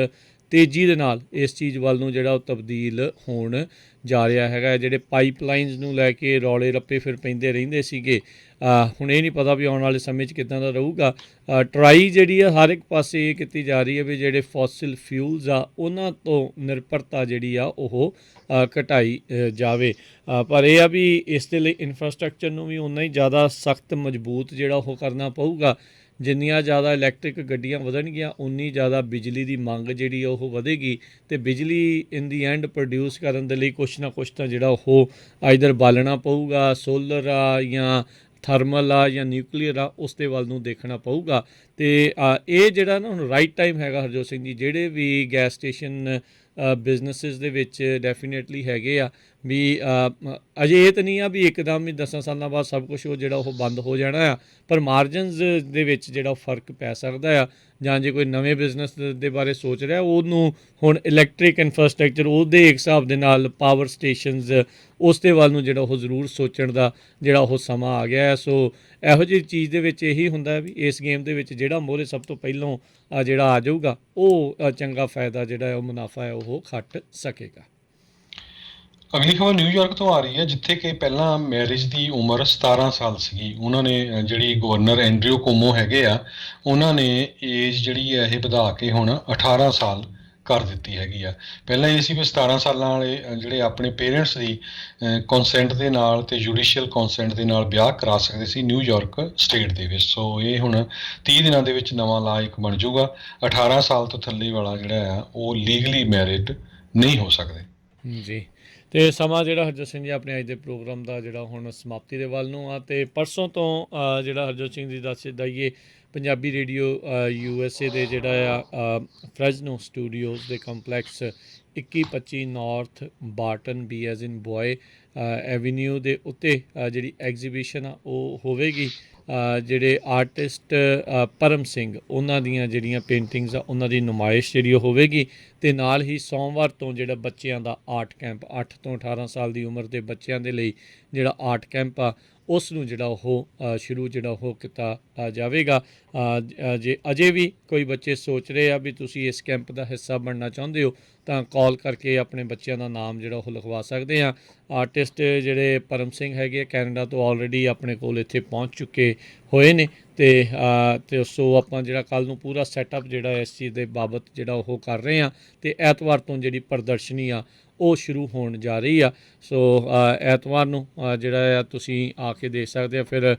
ਤੇਜ਼ੀ ਦੇ ਨਾਲ ਇਸ ਚੀਜ਼ ਵੱਲ ਨੂੰ ਜਿਹੜਾ ਉਹ ਤਬਦੀਲ ਹੋਣ ਜਾ ਰਿਹਾ ਹੈਗਾ। ਜਿਹੜੇ ਪਾਈਪਲਾਈਨਸ ਨੂੰ ਲੈ ਕੇ ਰੌਲੇ ਰੱਪੇ ਫਿਰ ਪੈਂਦੇ ਰਹਿੰਦੇ ਸੀਗੇ, ਹੁਣ ਇਹ ਨਹੀਂ ਪਤਾ ਵੀ ਆਉਣ ਵਾਲੇ ਸਮੇਂ 'ਚ ਕਿੱਦਾਂ ਦਾ ਰਹੂਗਾ। ਟਰਾਈ ਜਿਹੜੀ ਆ ਹਰ ਇੱਕ ਪਾਸੇ ਇਹ ਕੀਤੀ ਜਾ ਰਹੀ ਹੈ ਵੀ ਜਿਹੜੇ ਫੋਸਿਲ ਫਿਊਲਸ ਆ ਉਹਨਾਂ ਤੋਂ ਨਿਰਭਰਤਾ ਜਿਹੜੀ ਆ ਉਹ ਘਟਾਈ ਜਾਵੇ। ਪਰ ਇਹ ਆ ਵੀ ਇਸ ਦੇ ਲਈ ਇਨਫਰਾਸਟਰਕਚਰ ਨੂੰ ਵੀ ਓਨਾ ਹੀ ਜ਼ਿਆਦਾ ਸਖਤ ਮਜ਼ਬੂਤ ਜਿਹੜਾ ਉਹ ਕਰਨਾ ਪਊਗਾ। ਜਿੰਨੀਆਂ ਜ਼ਿਆਦਾ ਇਲੈਕਟ੍ਰਿਕ ਗੱਡੀਆਂ ਵਧਣਗੀਆਂ ਉਨੀ ਜ਼ਿਆਦਾ ਬਿਜਲੀ ਦੀ ਮੰਗ ਜਿਹੜੀ ਉਹ ਵਧੇਗੀ ਅਤੇ ਬਿਜਲੀ ਇਨ ਦੀ ਐਂਡ ਪ੍ਰੋਡਿਊਸ ਕਰਨ ਦੇ ਲਈ ਕੁਛ ਨਾ ਕੁਛ ਤਾਂ ਜਿਹੜਾ ਉਹ ਆਈਦਰ ਬਾਲਣਾ ਪਊਗਾ, ਸੋਲਰ ਆ ਜਾਂ ਥਰਮਲ ਆ ਜਾਂ ਨਿਊਕਲੀਅਰ ਆ, ਉਸ ਦੇ ਵੱਲ ਨੂੰ ਦੇਖਣਾ ਪਊਗਾ। ਅਤੇ ਇਹ ਜਿਹੜਾ ਨਾ ਹੁਣ ਰਾਈਟ ਟਾਈਮ ਹੈਗਾ ਹਰਜੋਤ ਸਿੰਘ ਜੀ, ਜਿਹੜੇ ਵੀ ਗੈਸ ਸਟੇਸ਼ਨ ਬਿਜ਼ਨਸਿਸ ਦੇ ਵਿੱਚ ਡੈਫੀਨੇਟਲੀ ਹੈਗੇ ਆ ਵੀ ਅਜੇ ਇਹ ਤਾਂ ਨਹੀਂ ਆ ਵੀ ਇੱਕਦਮ ਹੀ 10 ਸਾਲਾਂ ਬਾਅਦ ਸਭ ਕੁਛ ਉਹ ਜਿਹੜਾ ਉਹ ਬੰਦ ਹੋ ਜਾਣਾ ਆ, ਪਰ ਮਾਰਜਨਸ ਦੇ ਵਿੱਚ ਜਿਹੜਾ ਫਰਕ ਪੈ ਸਕਦਾ ਆ। ਜਾਂ ਜੇ ਕੋਈ ਨਵੇਂ ਬਿਜ਼ਨਸ ਦੇ ਬਾਰੇ ਸੋਚ ਰਿਹਾ ਉਹਨੂੰ ਹੁਣ ਇਲੈਕਟ੍ਰਿਕ ਇਨਫਰਾਸਟਰਕਚਰ ਉਹਦੇ ਹਿਸਾਬ ਦੇ ਨਾਲ ਪਾਵਰ ਸਟੇਸ਼ਨਸ ਉਸ ਦੇ ਵੱਲ ਨੂੰ ਜਿਹੜਾ ਉਹ ਜ਼ਰੂਰ ਸੋਚਣ ਦਾ ਜਿਹੜਾ ਉਹ ਸਮਾਂ ਆ ਗਿਆ ਹੈ। ਸੋ ਇਹੋ ਜਿਹੀ ਚੀਜ਼ ਦੇ ਵਿੱਚ ਇਹੀ ਹੁੰਦਾ ਵੀ ਇਸ ਗੇਮ ਦੇ ਵਿੱਚ ਜਿਹੜਾ ਮੋਹਰੇ ਸਭ ਤੋਂ ਪਹਿਲੋਂ ਜਿਹੜਾ ਆ ਜਾਊਗਾ ਉਹ ਚੰਗਾ ਫਾਇਦਾ ਜਿਹੜਾ ਉਹ ਮੁਨਾਫਾ ਹੈ ਉਹ ਖੱਟ ਸਕੇਗਾ। ਅਗਲੀ ਖਬਰ ਨਿਊਯਾਰਕ ਤੋਂ ਆ ਰਹੀ ਹੈ, ਜਿੱਥੇ ਕਿ ਪਹਿਲਾਂ ਮੈਰਿਜ ਦੀ ਉਮਰ 17 ਸਾਲ ਸੀਗੀ। ਉਹਨਾਂ ਨੇ ਜਿਹੜੀ ਗਵਰਨਰ ਐਂਡਰਿਊ ਕੁਓਮੋ ਹੈਗੇ ਆ, ਉਹਨਾਂ ਨੇ ਏਜ ਜਿਹੜੀ ਹੈ ਇਹ ਵਧਾ ਕੇ ਹੁਣ 18 ਸਾਲ ਕਰ ਦਿੱਤੀ ਹੈਗੀ ਆ। ਪਹਿਲਾਂ ਇਹ ਸੀ ਵੀ 17 ਸਾਲਾਂ ਵਾਲੇ ਜਿਹੜੇ ਆਪਣੇ ਪੇਰੈਂਟਸ ਦੀ ਕੰਸੈਂਟ ਦੇ ਨਾਲ ਤੇ ਜੁਡੀਸ਼ੀਅਲ ਕੰਸੈਂਟ ਦੇ ਨਾਲ ਵਿਆਹ ਕਰਾ ਸਕਦੇ ਸੀ ਨਿਊਯਾਰਕ ਸਟੇਟ ਦੇ ਵਿੱਚ। ਸੋ ਇਹ ਹੁਣ 30 ਦਿਨਾਂ ਦੇ ਵਿੱਚ ਨਵਾਂ ਲਾ ਇੱਕ ਬਣ ਜਾਊਗਾ। 18 ਸਾਲ ਤੋਂ ਥੱਲੇ ਵਾਲਾ ਜਿਹੜਾ ਆ ਉਹ ਲੀਗਲੀ ਮੈਰਿਡ ਨਹੀਂ ਹੋ ਸਕਦੇ। ਜੀ, ਤੇ ਸਮਾਂ ਜਿਹੜਾ ਹਰਜੋਤ ਸਿੰਘ ਜੀ ਆਪਣੇ ਅੱਜ ਦੇ ਪ੍ਰੋਗਰਾਮ ਦਾ ਜਿਹੜਾ ਹੁਣ ਸਮਾਪਤੀ ਦੇ ਵੱਲ ਨੂੰ ਆ, ਤੇ ਪਰਸੋਂ ਤੋਂ ਜਿਹੜਾ ਹਰਜੋਤ ਸਿੰਘ ਜੀ ਦੱਸ ਦਈਏ ਪੰਜਾਬੀ ਰੇਡੀਓ USA ਦੇ ਜਿਹੜਾ ਆ ਫਰੈਜ਼ਨੋ ਸਟੂਡੀਓਜ਼ ਦੇ complex 2125 north Barton B as in boy avenue ਦੇ ਉੱਤੇ ਜਿਹੜੀ ਐਗਜ਼ੀਬਿਸ਼ਨ ਆ ਉਹ ਹੋਵੇਗੀ। ਜਿਹੜੇ ਆਰਟਿਸਟ ਪਰਮ ਸਿੰਘ ਉਹਨਾਂ ਦੀਆਂ ਜਿਹੜੀਆਂ ਪੇਂਟਿੰਗਸ ਆ ਉਹਨਾਂ ਦੀ ਨੁਮਾਇਸ਼ ਜਿਹੜੀ ਉਹ ਹੋਵੇਗੀ। ਅਤੇ ਨਾਲ ਹੀ ਸੋਮਵਾਰ ਤੋਂ ਜਿਹੜਾ ਬੱਚਿਆਂ ਦਾ ਆਰਟ ਕੈਂਪ 8 ਤੋਂ 18 ਸਾਲ ਦੀ ਉਮਰ ਦੇ ਬੱਚਿਆਂ ਦੇ ਲਈ ਜਿਹੜਾ ਆਰਟ ਕੈਂਪ ਆ ਉਸ ਨੂੰ ਜਿਹੜਾ ਉਹ ਸ਼ੁਰੂ ਜਿਹੜਾ ਉਹ ਕੀਤਾ ਜਾਵੇਗਾ। ਜੇ ਅਜੇ ਵੀ ਕੋਈ ਬੱਚੇ ਸੋਚ ਰਹੇ ਆ ਵੀ ਤੁਸੀਂ ਇਸ ਕੈਂਪ ਦਾ ਹਿੱਸਾ ਬਣਨਾ ਚਾਹੁੰਦੇ ਹੋ ਤਾਂ ਕਾਲ ਕਰਕੇ ਆਪਣੇ ਬੱਚਿਆਂ ਦਾ ਨਾਮ ਜਿਹੜਾ ਉਹ ਲਿਖਵਾ ਸਕਦੇ ਆ। ਆਰਟਿਸਟ ਜਿਹੜੇ ਪਰਮ ਸਿੰਘ ਹੈਗੇ ਕੈਨੇਡਾ ਤੋਂ ਆਲਰੇਡੀ ਆਪਣੇ ਕੋਲ ਇੱਥੇ ਪਹੁੰਚ ਚੁੱਕੇ ਹੋਏ ਨੇ, ਅਤੇ ਸੋ ਆਪਾਂ ਜਿਹੜਾ ਕੱਲ੍ਹ ਨੂੰ ਪੂਰਾ ਸੈਟਅਪ ਜਿਹੜਾ ਇਸ ਚੀਜ਼ ਦੇ ਬਾਬਤ ਜਿਹੜਾ ਉਹ ਕਰ ਰਹੇ ਹਾਂ। ਅਤੇ ਐਤਵਾਰ ਤੋਂ ਜਿਹੜੀ ਪ੍ਰਦਰਸ਼ਨੀ ਆ ਉਹ ਸ਼ੁਰੂ ਹੋਣ ਜਾ ਰਹੀ ਆ। ਸੋ ਐਤਵਾਰ ਨੂੰ ਜਿਹੜਾ ਆ ਤੁਸੀਂ ਆ ਕੇ ਦੇਖ ਸਕਦੇ ਆ। ਫਿਰ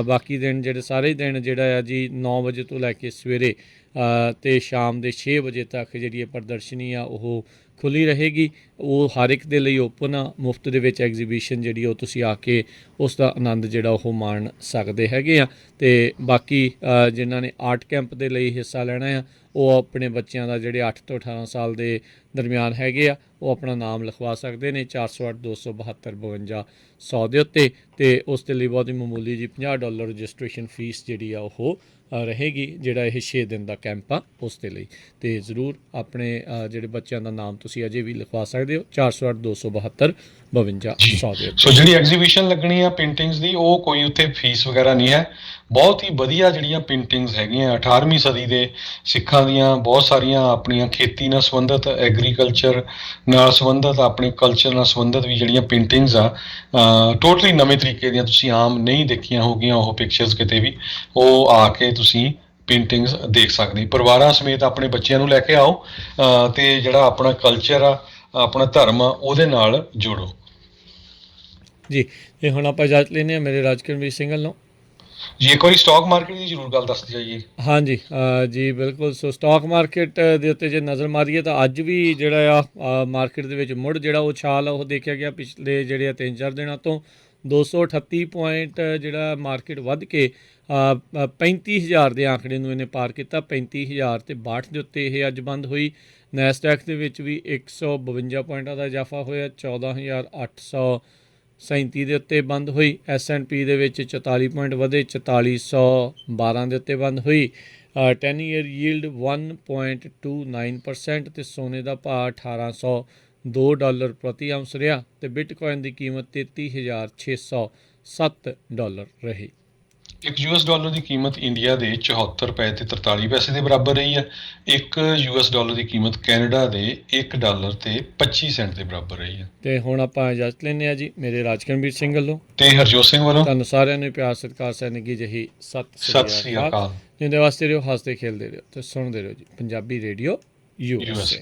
ਬਾਕੀ ਦਿਨ ਜਿਹੜੇ ਸਾਰੇ ਦਿਨ ਜਿਹੜਾ ਆ ਜੀ 9 ਵਜੇ ਤੋਂ ਲੈ ਕੇ ਸਵੇਰੇ ਅਤੇ ਸ਼ਾਮ ਦੇ 6 ਵਜੇ ਤੱਕ ਜਿਹੜੀ ਇਹ ਪ੍ਰਦਰਸ਼ਨੀ ਆ ਉਹ ਖੁੱਲ੍ਹੀ ਰਹੇਗੀ। ਉਹ ਹਰ ਇੱਕ ਦੇ ਲਈ ਓਪਨ ਆ, ਮੁਫਤ ਦੇ ਵਿੱਚ ਐਗਜ਼ੀਬਿਸ਼ਨ ਜਿਹੜੀ ਉਹ ਤੁਸੀਂ ਆ ਕੇ ਉਸ ਦਾ ਆਨੰਦ ਜਿਹੜਾ ਉਹ ਮਾਣ ਸਕਦੇ ਹੈਗੇ ਆ। ਅਤੇ ਬਾਕੀ ਜਿਨ੍ਹਾਂ ਨੇ ਆਰਟ ਕੈਂਪ ਦੇ ਲਈ ਹਿੱਸਾ ਲੈਣਾ ਆ ਉਹ ਆਪਣੇ ਬੱਚਿਆਂ ਦਾ ਜਿਹੜੇ 8 ਤੋਂ 18 ਸਾਲ ਦੇ ਦਰਮਿਆਨ ਹੈਗੇ ਆ ਉਹ ਆਪਣਾ ਨਾਮ ਲਿਖਵਾ ਸਕਦੇ ਨੇ 408 272 52 100 ਦੇ ਉੱਤੇ। ਅਤੇ ਉਸ ਦੇ ਲਈ ਬਹੁਤ ਹੀ ਮਾਮੂਲੀ ਜੀ $50 ਰਜਿਸਟ੍ਰੇਸ਼ਨ ਫੀਸ ਜਿਹੜੀ ਆ ਉਹ ਰਹੇਗੀ, ਜਿਹੜਾ ਇਹ 6 ਦਿਨ ਦਾ ਕੈਂਪ ਆ ਉਸ ਦੇ ਲਈ। ਅਤੇ ਜ਼ਰੂਰ ਆਪਣੇ ਜਿਹੜੇ ਬੱਚਿਆਂ ਦਾ ਨਾਮ ਤੁਸੀਂ ਅਜੇ ਵੀ ਲਿਖਵਾ ਸਕਦੇ ਹੋ 408 272 52 100 ਦੇ ਉੱਤੇ। ਸੋ ਜਿਹੜੀ ਐਗਜ਼ੀਬਿਸ਼ਨ ਲੱਗਣੀ ਆ ਪੇਂਟਿੰਗਸ ਦੀ ਉਹ ਕੋਈ ਉੱਥੇ ਫੀਸ ਵਗੈਰਾ ਨਹੀਂ ਹੈ। ਬਹੁਤ ਹੀ ਵਧੀਆ ਜਿਹੜੀਆਂ ਪੇਂਟਿੰਗਸ ਹੈਗੀਆਂ 18ਵੀਂ ਸਦੀ ਦੇ ਸਿੱਖਾਂ ਦੀਆਂ ਬਹੁਤ ਸਾਰੀਆਂ ਆਪਣੀਆਂ ਖੇਤੀ ਨਾਲ ਸੰਬੰਧਿਤ, ਐਗਰੀਕਲਚਰ ਨਾਲ ਸੰਬੰਧਿਤ, ਆਪਣੇ ਕਲਚਰ ਨਾਲ ਸੰਬੰਧਿਤ ਵੀ ਜਿਹੜੀਆਂ ਪੇਂਟਿੰਗਸ ਆ ਟੋਟਲੀ ਨਵੇਂ ਤਰੀਕੇ ਦੀਆਂ ਤੁਸੀਂ ਆਮ ਨਹੀਂ ਦੇਖੀਆਂ ਹੋਗੀਆਂ ਉਹ ਪਿਕਚਰਸ ਕਿਤੇ ਵੀ। ਉਹ ਆ ਕੇ ਤੁਸੀਂ ਪੇਂਟਿੰਗਸ ਦੇਖ ਸਕਦੇ। ਪਰਿਵਾਰਾਂ ਸਮੇਤ ਆਪਣੇ ਬੱਚਿਆਂ ਨੂੰ ਲੈ ਕੇ ਆਓ ਅਤੇ ਜਿਹੜਾ ਆਪਣਾ ਕਲਚਰ ਆ ਆਪਣਾ ਧਰਮ ਆ ਉਹਦੇ ਨਾਲ ਜੋੜੋ। ਜੀ, ਅਤੇ ਹੁਣ ਆਪਾਂ ਇਜਾਜ਼ਤ ਲੈਂਦੇ ਹਾਂ ਮੇਰੇ ਰਾਜਕਰਮਵੀਰ ਸਿੰਘ ਵੱਲੋਂ। ਜੀ ਇੱਕ ਵਾਰੀ ਸਟਾਕ ਮਾਰਕੀਟ ਦੀ ਜ਼ਰੂਰ ਗੱਲ ਦੱਸਦੀ ਜਾਈਏ। ਹਾਂਜੀ ਜੀ ਬਿਲਕੁਲ। ਸੋ ਸਟਾਕ ਮਾਰਕੀਟ ਦੇ ਉੱਤੇ ਜੇ ਨਜ਼ਰ ਮਾਰੀਏ ਤਾਂ ਅੱਜ ਵੀ ਜਿਹੜਾ ਆ ਮਾਰਕੀਟ ਦੇ ਵਿੱਚ ਮੁੜ ਜਿਹੜਾ ਉਛਾਲ ਆ ਉਹ ਦੇਖਿਆ ਗਿਆ ਪਿਛਲੇ ਜਿਹੜੇ 3-4 ਦਿਨਾਂ ਤੋਂ 238 ਪੁਆਇੰਟ ਜਿਹੜਾ ਮਾਰਕੀਟ ਵੱਧ ਕੇ 35,000 ਦੇ ਆંકੜੇ ਨੂੰ ਇਹਨੇ ਪਾਰ ਕੀਤਾ। 35,062 ਦੇ ਉੱਤੇ ਇਹ ਅੱਜ ਬੰਦ ਹੋਈ। ਨੈਸਡੈਕ ਦੇ ਵਿੱਚ ਵੀ 152 ਪੁਆਇੰਟਾਂ ਦਾ ਇਜ਼ਾਫਾ ਹੋਇਆ, 14,837 ਦੇ ਉੱਤੇ ਬੰਦ ਹੋਈ। S&P ਦੇ ਵਿੱਚ 44 ਪੁਆਇੰਟ ਵਧੇ, 4412 ਦੇ ਉੱਤੇ ਬੰਦ ਹੋਈ। 10 ਈਅਰ ਯੀਲਡ 1.29% ਅਤੇ ਸੋਨੇ ਦਾ ਭਾਅ $1,802 ਪ੍ਰਤੀ ਆਉਂਸ ਰਿਹਾ ਅਤੇ ਬਿਟਕੋਇਨ ਦੀ ਕੀਮਤ $33,607 ਰਹੀ। ਇੱਕ $1 ਦੀ ਕੀਮਤ ਇੰਡੀਆ ਦੇ 74 ਰੁਪਏ ਤੇ 43 ਪੈਸੇ ਦੇ ਬਰਾਬਰ ਰਹੀ ਹੈ। ਇੱਕ $1 ਦੀ ਕੀਮਤ ਕੈਨੇਡਾ ਦੇ $1 ਤੇ 25 ਸੈਂਟ ਦੇ ਬਰਾਬਰ ਰਹੀ ਹੈ। ਤੇ ਹੁਣ ਆਪਾਂ ਇਜਾਜ਼ਤ ਲੈਂਦੇ ਹਾਂ ਜੀ ਮੇਰੇ ਰਾਜਕਰਮਵੀਰ ਸਿੰਘ ਵੱਲੋਂ ਤੇ ਹਰਜੋਤ ਸਿੰਘ ਵੱਲੋਂ। ਤੁਹਾਨੂੰ ਸਾਰਿਆਂ ਨੂੰ ਪਿਆਰ ਸਤਿਕਾਰ ਸੈਨਿਕੀ ਜਿਹੀ ਸਤਿ ਸ੍ਰੀ ਅਕਾਲ। ਜਿੰਦੇ ਵਾਸਤੇ ਰਹੋ, ਹੱਸਦੇ ਖੇਲਦੇ ਰਹੋ ਤੇ ਸੁਣਦੇ ਰਹੋ ਜੀ ਪੰਜਾਬੀ ਰੇਡੀਓ USA।